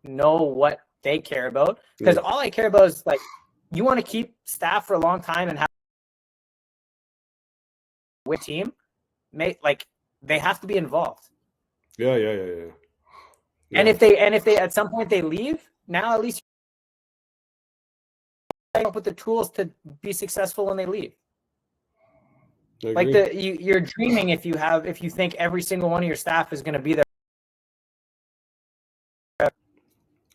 know what they care about, because all I care about is, like, you want to keep staff for a long time and have a team, like, they have to be involved. Yeah. And if they at some point they leave, now at least you up with the tools to be successful when they leave. Like, you're dreaming if you think every single one of your staff is going to be there.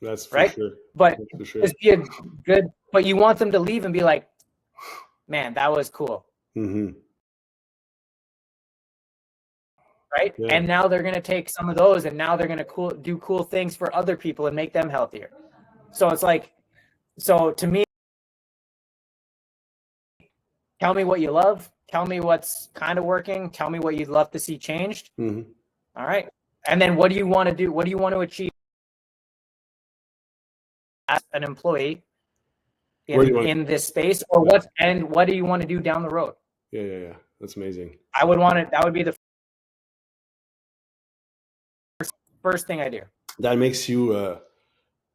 That's for right. Sure. But for sure. Just be a good. But you want them to leave and be like, man, that was cool. Right. Yeah. And now they're going to take some of those and now they're going to do cool things for other people and make them healthier. So it's like, so to me, tell me what you love. Tell me what's kind of working. Tell me what you'd love to see changed. All right. And then what do you want to do? What do you want to achieve as an employee in this space, or what do you want to do down the road? Yeah. That's amazing. I would want it. That would be the first thing I do. That makes you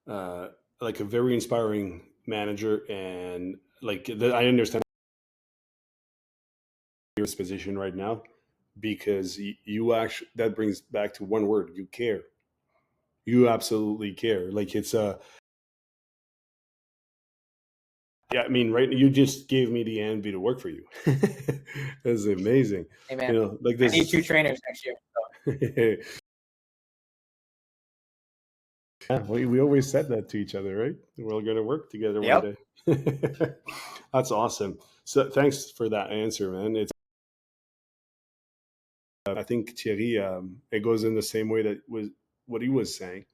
like a very inspiring manager, and like I understand your position right now, because you actually, that brings back to one word: you care. You absolutely care. Like, it's yeah, I mean, right, you just gave me the envy to work for you. That's amazing. Hey, man, you know, like this, I need 2 trainers next year. So. Yeah, we always said that to each other, right? We're going to work together one day. That's awesome. So thanks for that answer, man. It's I think Thierry, it goes in the same way that was what he was saying,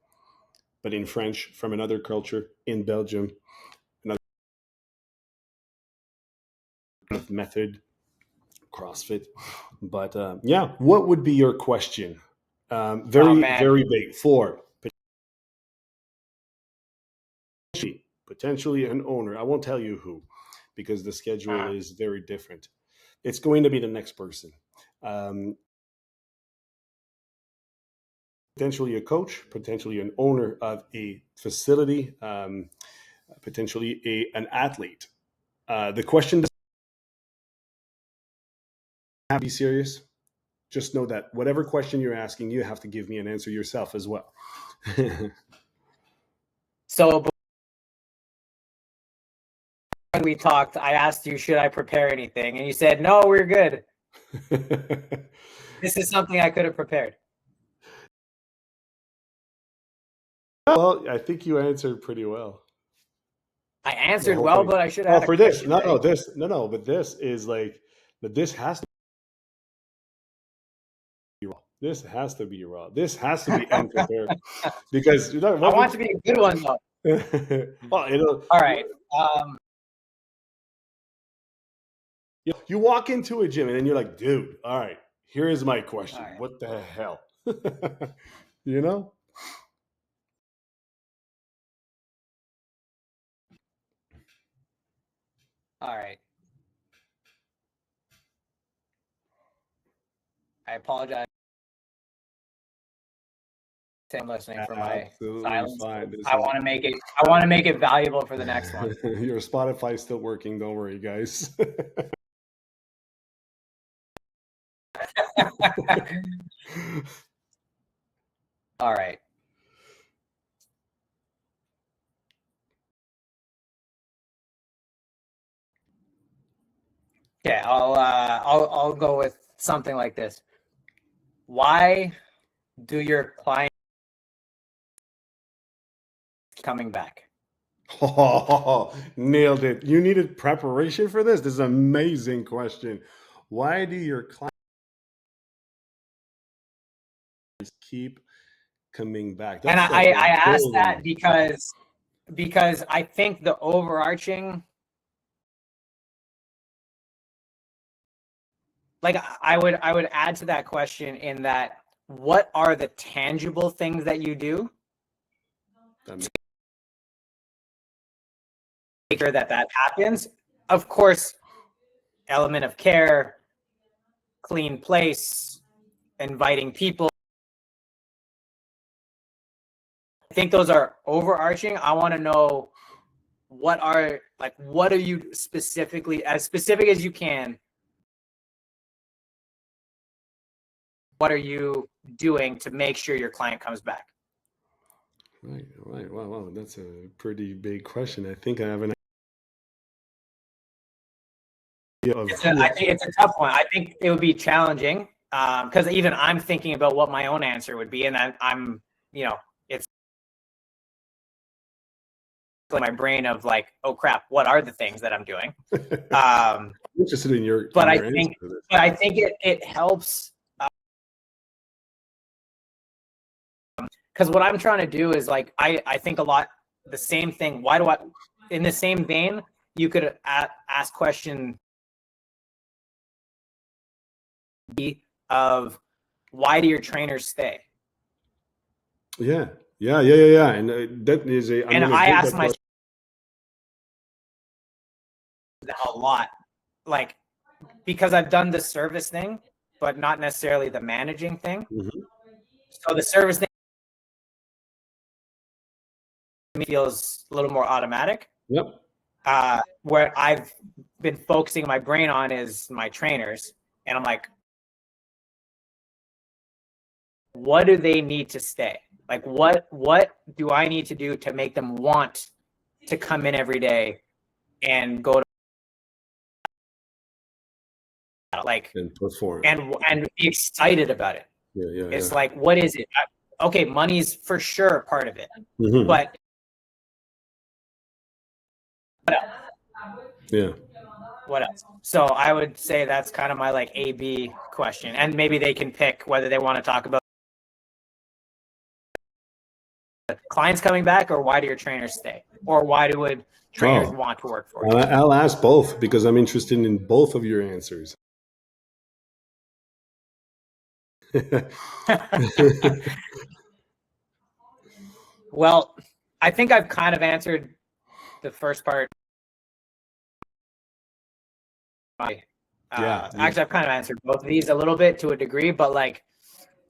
but in French, from another culture, in Belgium, different method, CrossFit. But yeah, what would be your question? Very, man. very big. For potentially an owner. I won't tell you who, because the schedule is very different. It's going to be the next person. Potentially a coach, potentially an owner of a facility, potentially an athlete. The question doesn't have to be serious. Just know that whatever question you're asking, you have to give me an answer yourself as well. So when we talked, I asked you, should I prepare anything? And you said, no, we're good. This is something I could have prepared. Well, I think you answered pretty well. I answered well, but I should have had for a this. question, No, right? no, this, no, but this is like, but this has to be raw. This has to be raw. This has to be unprepared because I want it to be a good one, though. well, All right. You walk into a gym and then you're like, dude, all right, here is my question. Right. What the hell? You know? All right. I apologize. I'm listening for my Absolutely silence. fine. I want to make it. I want to make it valuable for the next one. Your Spotify's still working. Don't worry, guys. All right. Okay, I'll go with something like this. Why do your clients coming back? Oh, nailed it. You needed preparation for this? This is an amazing question. Why do your clients keep coming back? And That's like I asked golden. that because I think the overarching, like I would add to that question in that, what are the tangible things that you do to make sure that happens? Of course, element of care, clean place, inviting people. I think those are overarching. I want to know what are you specifically, as specific as you can, what are you doing to make sure your client comes back? Right. Wow. That's a pretty big question. I think I have an idea of I think it's a tough one. I think it would be challenging because even I'm thinking about what my own answer would be, and I'm it's my brain of like, oh crap, what are the things that I'm doing? I'm interested in your. But in your I think it helps. Because what I'm trying to do is like, I think a lot the same thing. Why do I, in the same vein, you could ask question of why do your trainers stay? Yeah. And that is a. And I ask myself a lot, like, because I've done the service thing, but not necessarily the managing thing. Mm-hmm. So the service thing feels a little more automatic. Yep. Where I've been focusing my brain on is my trainers, and I'm like, what do they need to stay? Like, what do I need to do to make them want to come in every day and go to like and perform and be excited about it? It's like, what is it? Okay, money's for sure part of it, mm-hmm. but what else? Yeah. What else? So I would say that's kind of my like A/B question, and maybe they can pick whether they want to talk about clients coming back, or why do your trainers stay, or why would trainers want to work for you? I'll ask both because I'm interested in both of your answers. Well, I think I've kind of answered the first part. Actually, I've kind of answered both of these a little bit to a degree, but like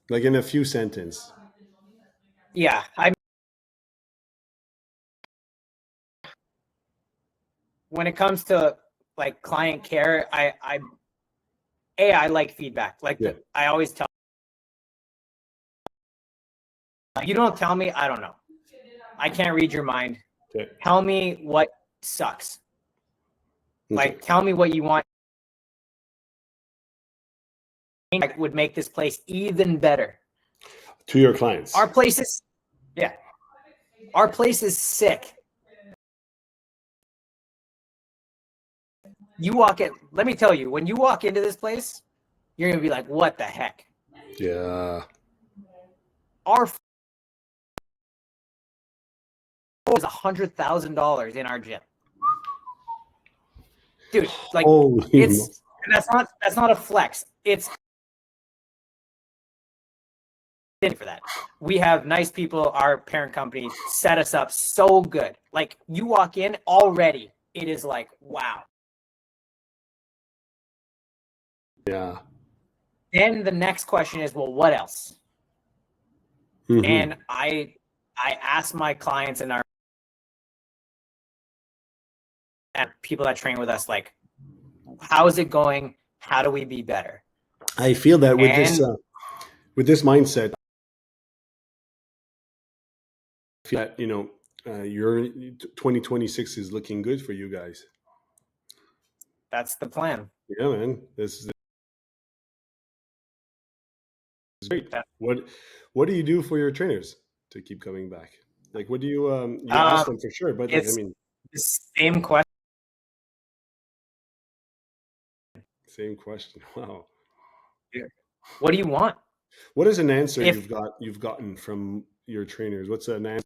in a few sentences. Yeah, when it comes to like client care, I like feedback. Like I always tell you, don't tell me, I don't know. I can't read your mind. Okay. Tell me what sucks. Okay. Like, tell me what you want. I would make this place even better. To your clients. Our place is sick. You walk in, let me tell you, when you walk into this place, you're gonna be like, what the heck? Yeah. Our is $100,000 in our gym, dude. Like, it's that's not a flex. It's for that. We have nice people. Our parent company set us up so good. Like, you walk in already, it is like, wow. Yeah. Then the next question is, well, what else? Mm-hmm. And I ask my clients and people that train with us, like, how is it going? How do we be better? I feel that with this mindset, I feel that, your 2026 is looking good for you guys. That's the plan. Yeah, man. This is great. What do you do for your trainers to keep coming back? Like, what do you ask them for sure, but like, I mean, the same question. Same question. Wow. What do you want? What is an answer you've gotten from your trainers? What's an answer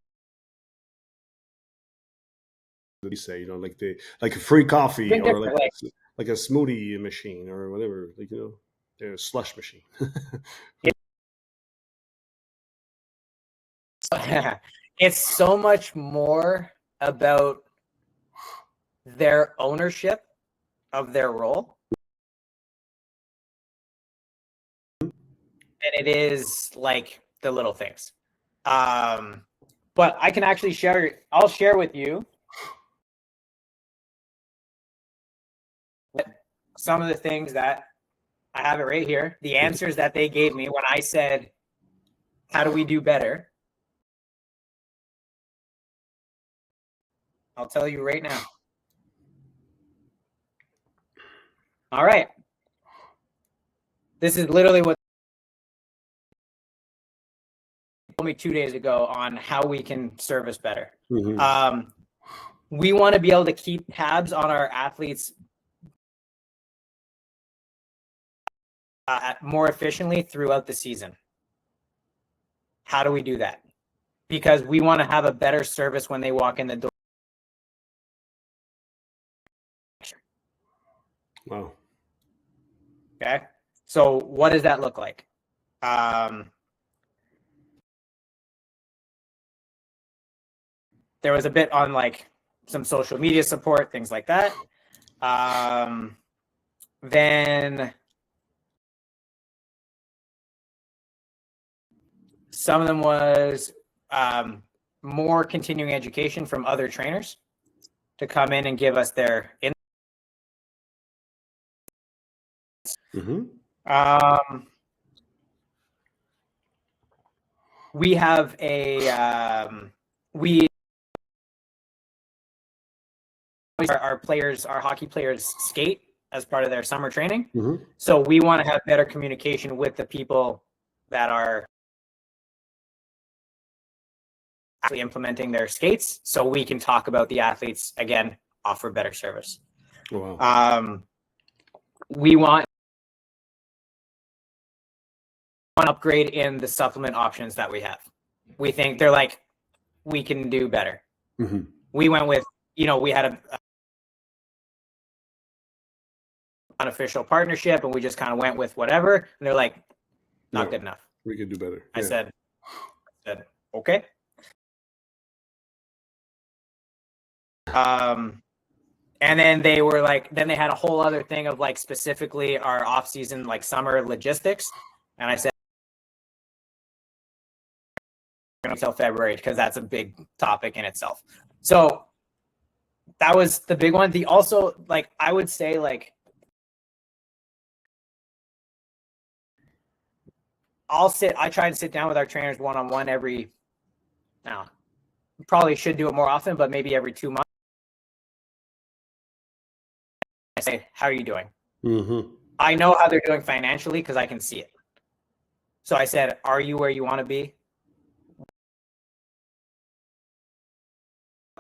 that you say? Like a free coffee or like a smoothie machine or whatever, a slush machine. It's so much more about their ownership of their role than it is like the little things. But I can actually I'll share with you some of the things that I have it right here. The answers that they gave me when I said, how do we do better? I'll tell you right now. All right. This is literally what they told me 2 days ago on how we can service better. Mm-hmm. We want to be able to keep tabs on our athletes more efficiently throughout the season. How do we do that? Because we want to have a better service when they walk in the door. Wow. Okay. So what does that look like? There was a bit on like some social media support, things like that. Then some of them was more continuing education from other trainers to come in and give us their insights. Mm-hmm. We have our players, our hockey players, skate as part of their summer training. Mm-hmm. So we want to have better communication with the people that are actually implementing their skates, so we can talk about the athletes again, offer better service. Oh, wow. We want an upgrade in the supplement options that we have. We think they're like we can do better. Mm-hmm. We went with, we had a unofficial partnership, and we just kind of went with whatever. And they're like, not good enough. We could do better. I said, okay. And then they were like, then they had a whole other thing of like specifically our off season, like summer logistics. And I said, until February, because that's a big topic in itself. So that was the big one. The also, like, I would say, like, I try to sit down with our trainers one-on-one now, probably should do it more often, but maybe every 2 months. I say, how are you doing? Mm-hmm. I know how they're doing financially because I can see it. So I said, are you where you want to be?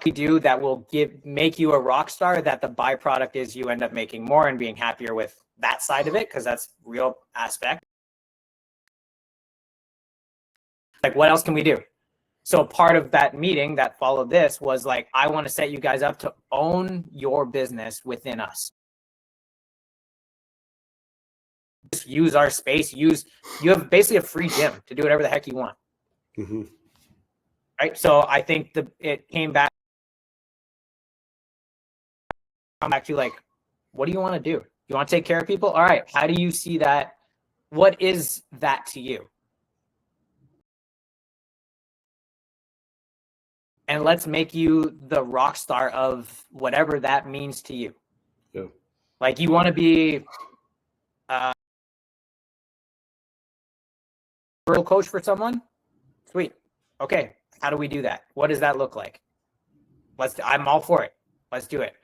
We do that will make you a rock star, that the byproduct is you end up making more and being happier with that side of it, because that's real aspect. Like, what else can we do? So part of that meeting that followed this was like, I want to set you guys up to own your business within us. Just use our space. You have basically a free gym to do whatever the heck you want. Mm-hmm. Right. So I think it came back. I'm actually like, what do you want to do? You want to take care of people? All right. How do you see that? What is that to you? And let's make you the rock star of whatever that means to you. Yeah. Like, you want to be a coach for someone? Sweet. Okay. How do we do that? What does that look like? I'm all for it. Let's do it.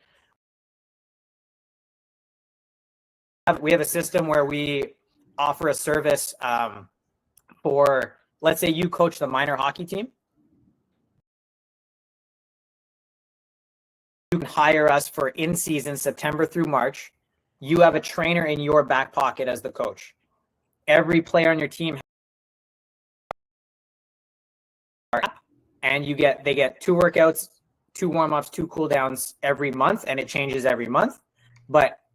We have a system where we offer a service for, let's say you coach the minor hockey team. You can hire us for in season, September through March. You have a trainer in your back pocket as the coach. Every player on your team, and they get 2 workouts, 2 warm-ups, 2 cool downs every month, and it changes every month.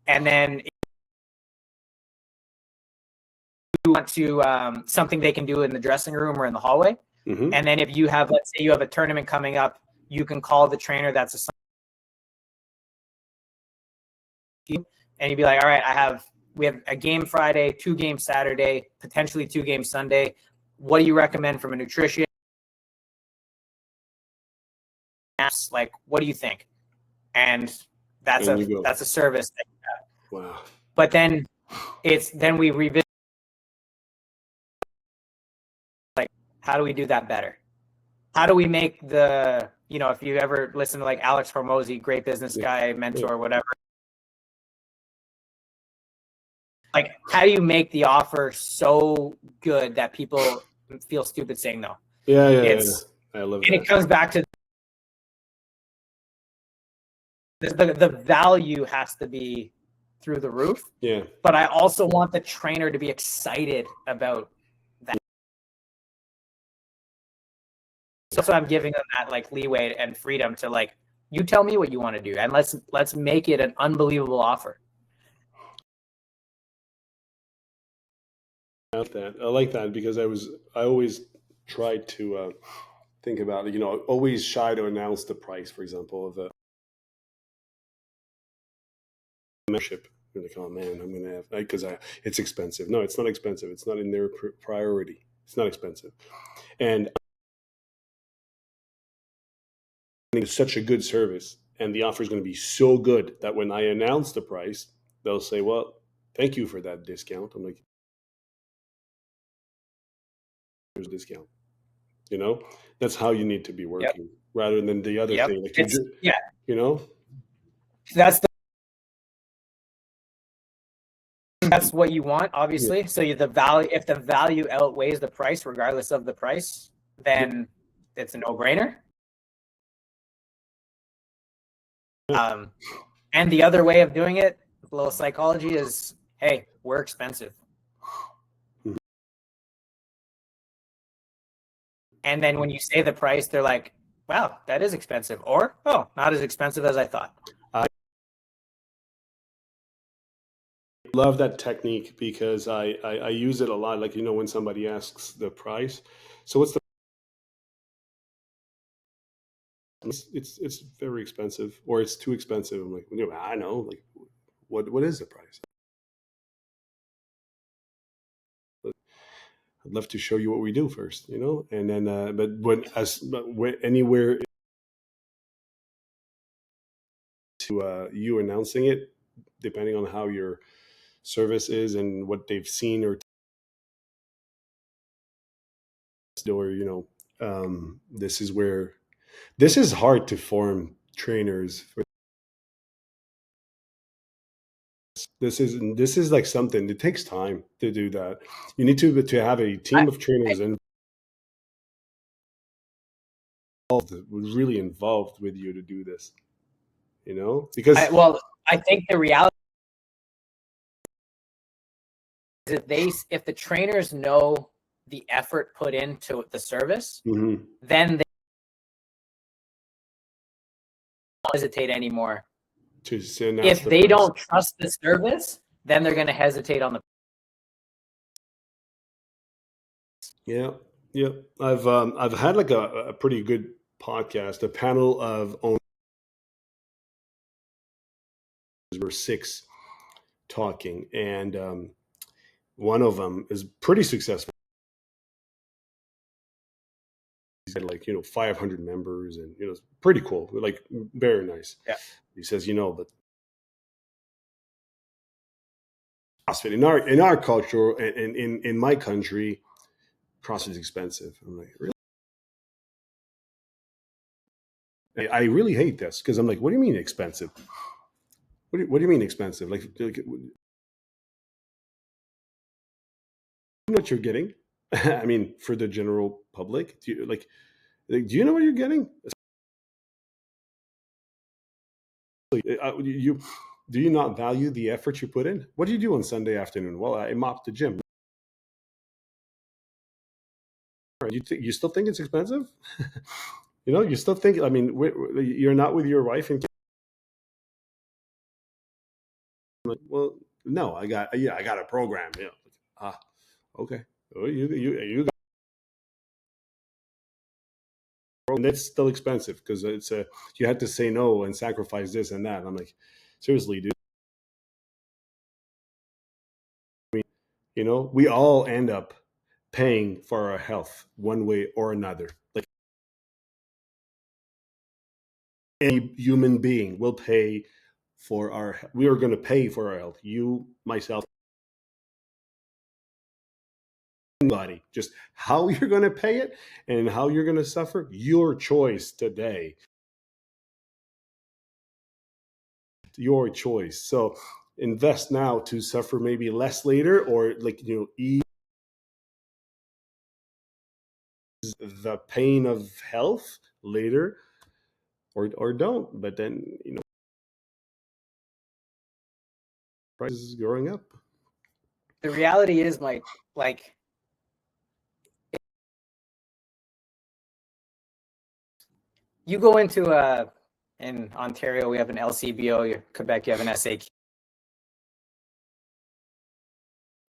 And then you want to something they can do in the dressing room or in the hallway. Mm-hmm. And then if you have, let's say you have a tournament coming up, you can call the trainer that's assigned, and you'd be like, all right, we have a game Friday, 2 games Saturday, potentially 2 games Sunday. What do you recommend from a nutrition? Like, what do you think? And that's a service that you have. Wow. But then we revisit, like, how do we do that better? How do we make if you ever listen to like Alex Hormozy, great business guy, mentor, whatever. Like, how do you make the offer so good that people feel stupid saying no? Yeah. I love it. And it comes back to the value has to be through the roof. Yeah. But I also want the trainer to be excited about that. So I'm giving them that like leeway and freedom to, like, you tell me what you want to do, and let's make it an unbelievable offer. I like that because I always tried to think about it, always shy to announce the price, for example, of a membership. You're like, oh man, I'm gonna have, because it's expensive. No, it's not expensive. It's not in their priority. It's not expensive, and it's such a good service, and the offer is going to be so good that when I announce the price, they'll say, well, thank you for that discount. I'm like, there's a discount. That's how you need to be working, rather than the other thing. Like, that's what you want, obviously. Yeah. So if the value outweighs the price, regardless of the price, then it's a no-brainer. And the other way of doing it, a little psychology, is, hey, we're expensive. And then when you say the price, they're like, wow, that is expensive. Or, oh, not as expensive as I thought. I love that technique because I use it a lot. Like, when somebody asks the price, so what's the it's very expensive or it's too expensive. I'm like, I know, like, what is the price? I'd love to show you what we do first, and then but anywhere to you announcing it, depending on how your service is and what they've seen or this is hard to form trainers for. This is like something, it takes time to do that. You need to have a I, team of I, trainers really involved with you to do this, because well, I think the reality is if the trainers know the effort put into the service, Mhm. then they don't hesitate anymore. To announce If the they price. don't trust the service, then they're going to hesitate on the. Yeah, yeah. I've had like a pretty good podcast. A panel of owners were six talking, and one of them is pretty successful. He's got like 500 members, and it's pretty cool. Like very nice. Yeah. He says, but CrossFit in our culture and in my country, CrossFit is expensive. I'm like, really? I really hate this because I'm like, what do you mean expensive? What do you mean expensive? Like you know what you're getting? I mean, for the general public, do you know what you're getting? You do you not value the effort you put in? What do you do on Sunday afternoon? Well, I mop the gym. You still think it's expensive? You still think? I mean, you're not with your wife and kids. I'm like, well, no, I got a program. Ah, okay. Oh, you and that's still expensive because you had to say no and sacrifice this and that. I'm like, seriously, dude. We all end up paying for our health one way or another. Like any human being will pay for we are going to pay for our health. You, myself, anybody. Just how you're going to pay it and how you're going to suffer, your choice today. Your choice. So invest now to suffer maybe less later, or ease the pain of health later, or don't. But then prices growing up. The reality is, like you go into in Ontario, we have an LCBO. Quebec, you have an SAQ.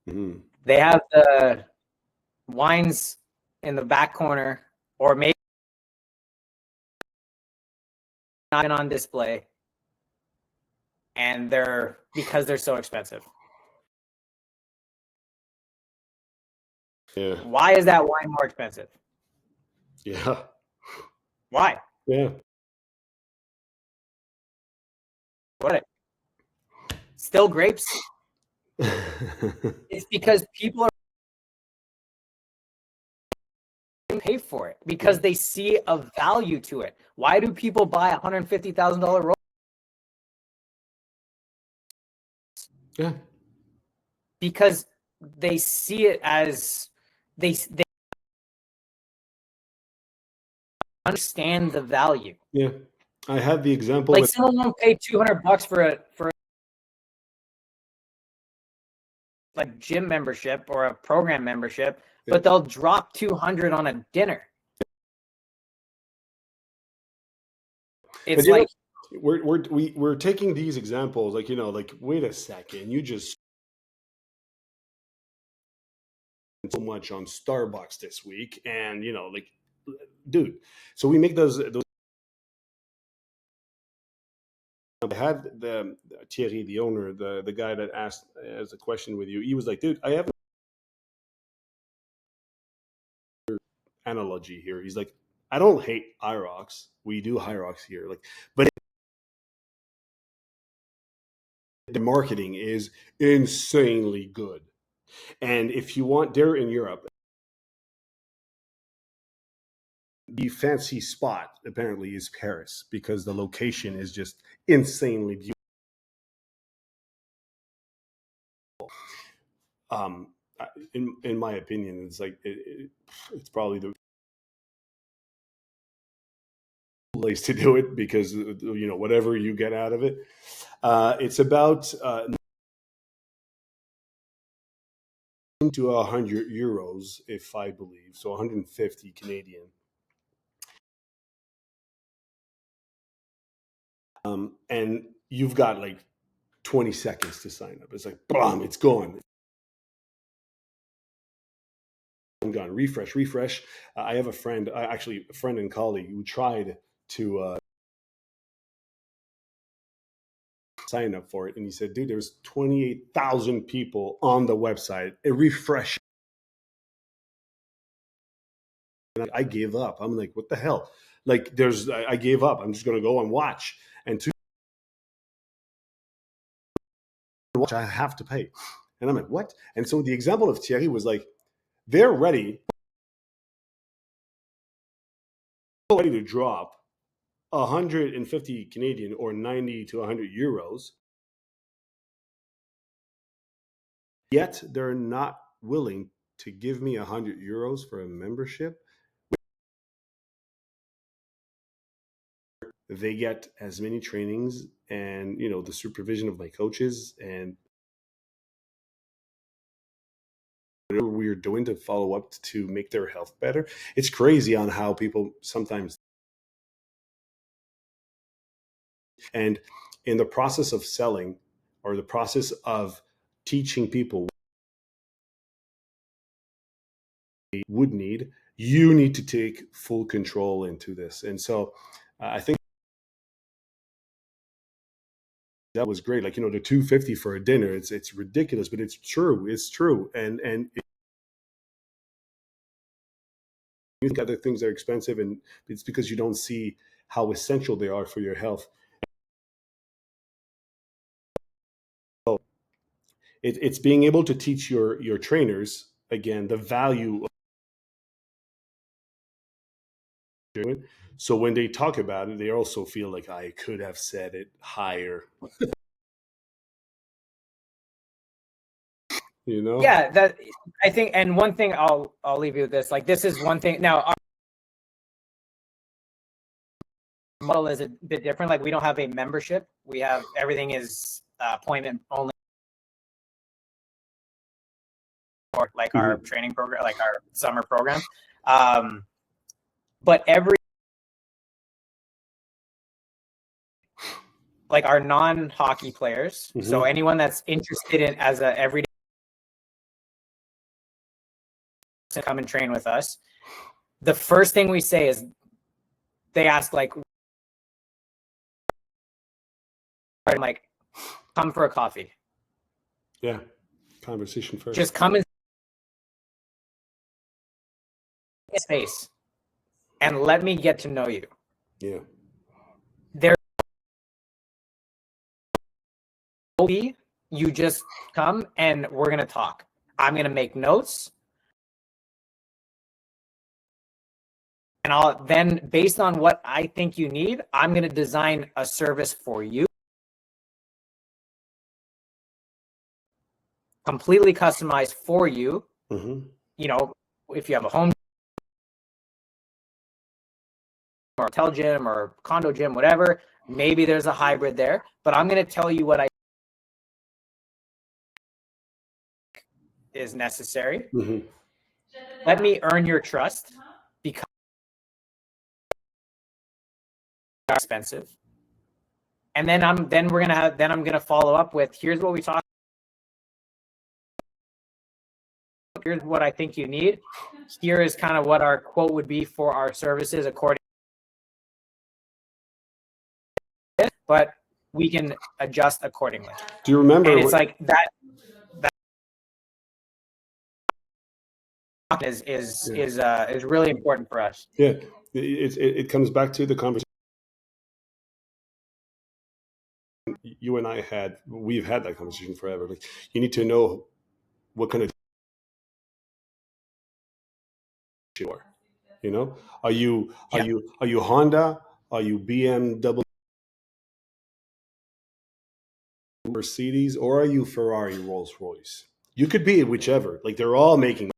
Mm-hmm. They have the wines in the back corner, or maybe not on display, and because they're so expensive. Yeah. Why is that wine more expensive? Yeah. Why? Yeah. What? Still grapes? It's because people are pay for it because they see a value to it. Why do people buy $150,000 roll? Yeah. Because they see it as they understand the value. Yeah. I had the example Like someone won't pay $200 for a like gym membership or a program membership, but they'll drop 200 on a dinner. it's like, we're taking these examples, like, like, wait a second, you just so much on Starbucks this week, and like, dude. So we make those. I had the Thierry, the owner, the guy that asked as a question with you. He was like, dude, I have an analogy here. He's like, I don't hate IROX. We do HYROX here, like, but the marketing is insanely good. And if you want, they're in Europe. The fancy spot apparently is Paris because the location is just insanely beautiful. Um, in my opinion, it's like it's probably the place to do it because whatever you get out of it, it's about to €100, if I believe, so 150 Canadian. And you've got like 20 seconds to sign up. It's like, boom, it's gone. Gone. Refresh. I have a friend, actually a friend and colleague, who tried to sign up for it, and he said, dude, there's 28,000 people on the website. It refreshed. And I gave up. I'm like, what the hell? Like, I gave up. I'm just going to go and watch. And to watch, I have to pay. And I'm like, what? And so the example of Thierry was like, they're ready to drop 150 Canadian or 90 to 100 euros, yet they're not willing to give me 100 euros for a membership. They get as many trainings and the supervision of my coaches and whatever we're doing to follow up to make their health better. It's crazy on how people sometimes, and in the process of selling or the process of teaching people would need, you need to take full control into this. And so I think that was great. Like, the 250 for a dinner, it's ridiculous, but it's true. And you think other things are expensive, and it's because you don't see how essential they are for your health. So it's being able to teach your trainers, again, the value of doing it. So when they talk about it, they also feel like, I could have said it higher. yeah, that I think. And one thing I'll leave you with this. Like, this is one thing. Now, our model is a bit different. Like, we don't have a membership. We have everything is appointment only. Or like our training program, like our summer program. But like our non-hockey players, so anyone that's interested in as a everyday to come and train with us, the first thing we say is they ask like, come for a coffee. Yeah, conversation first. Just come in space and let me get to know you. Yeah. You just come and we're going to talk. I'm going to make notes. And I'll then, based on what I think you need, I'm going to design a service for you. Completely customized for you. If you have a home or hotel gym or condo gym, whatever, maybe there's a hybrid there, but I'm going to tell you what I is necessary. Let me earn your trust, because expensive. And then I'm gonna follow up with, here's what we talked. Here's what I think you need. Here is kind of what our quote would be for our services according. But we can adjust accordingly. Do you remember? And it's like that is really important for us. Yeah, it comes back to the conversation you and I had. We've had that conversation forever. Like, you need to know what kind of you are. You know, are you Honda? Are you BMW, Mercedes, or are you Ferrari, Rolls Royce? You could be whichever. Like, they're all making.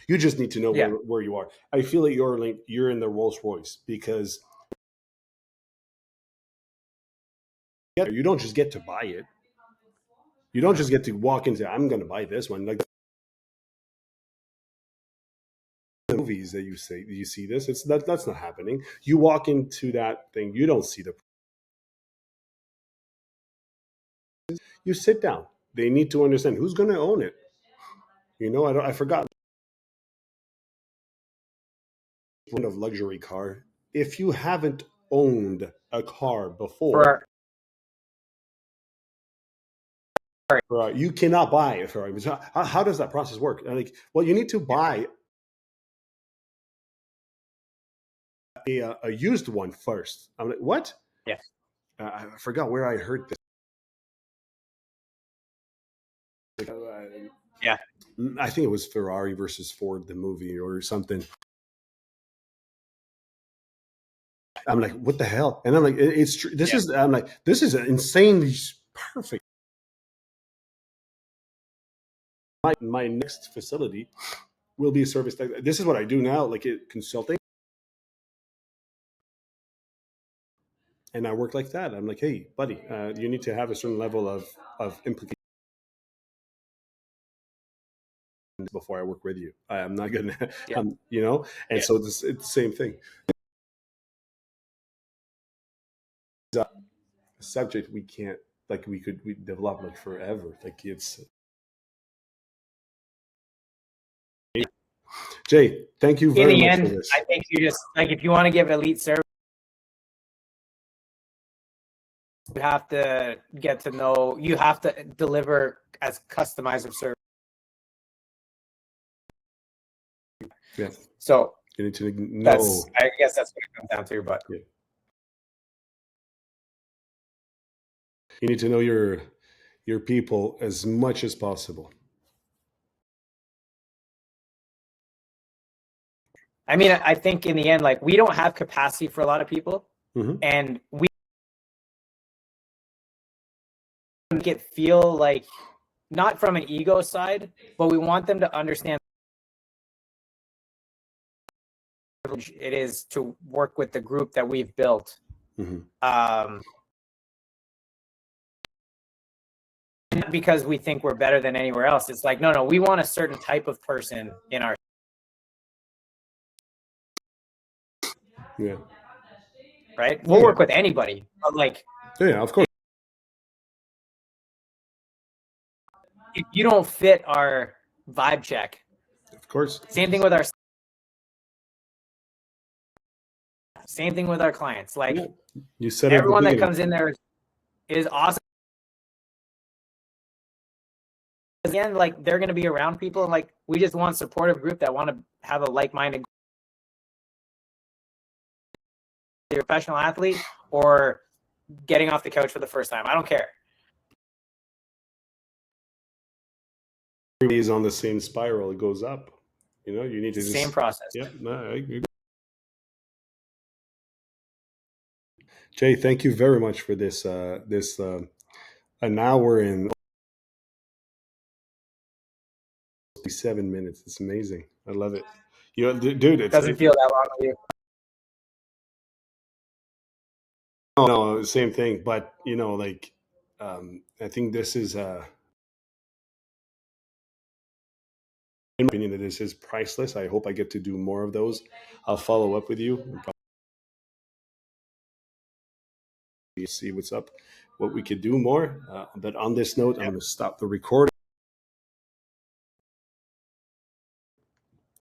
You just need to know where you are. I feel like you're in the Rolls Royce because you don't just get to buy it. You don't just get to walk into, I'm going to buy this one. Like the movies that you see this, that's not happening. You walk into that thing, you don't see the. You sit down. They need to understand who's going to own it. You know, I forgot. Of luxury car. If you haven't owned a car before, you cannot buy a Ferrari. How does that process work? Like, well, you need to buy a used one first. I'm like, what? Yeah. I forgot where I heard this. Yeah. I think it was Ferrari versus Ford, the movie or something. I'm like, what the hell? And I'm like, it's true. I'm like, this is insanely perfect. My next facility will be a service. This is what I do now, like consulting. And I work like that. I'm like, hey, buddy, you need to have a certain level of implication before I work with you. I'm not gonna, you know. And so it's the same thing. A subject we can't, like, we develop like forever. Like, it's. Jay, thank you very much for this. I think you just, like, if you want to give elite service, you have to get to know, you have to deliver as customized of service. Yeah. So you need to know. I guess that's what it comes down to. But you need to know your people as much as possible. I mean, I think in the end, like, we don't have capacity for a lot of people, and we make it feel like, not from an ego side, but we want them to understand it is to work with the group that we've built. Because we think we're better than anywhere else. It's like, no, we want a certain type of person in our. Yeah. Right. We'll work with anybody, but like. Yeah, of course. If you don't fit our vibe check. Of course. Same thing with our. Same thing with our clients. Like, you said, everyone that comes in there is awesome. Again, like, they're going to be around people, and like, we just want a supportive group that want to have a like-minded. You're a professional athlete or getting off the couch for the first time. I don't care. Is on the same spiral. It goes up. You know, you need to same process. Yeah, no, I agree. Jay, thank you very much for this. An hour and 7 minutes. It's amazing. I love it. You know, dude, it doesn't feel that long to you. No, same thing. But you know, like, I think this is in my opinion, this is priceless. I hope I get to do more of those. I'll follow up with you and probably see what's up, what we could do more. But on this note, I'm going to stop the recording.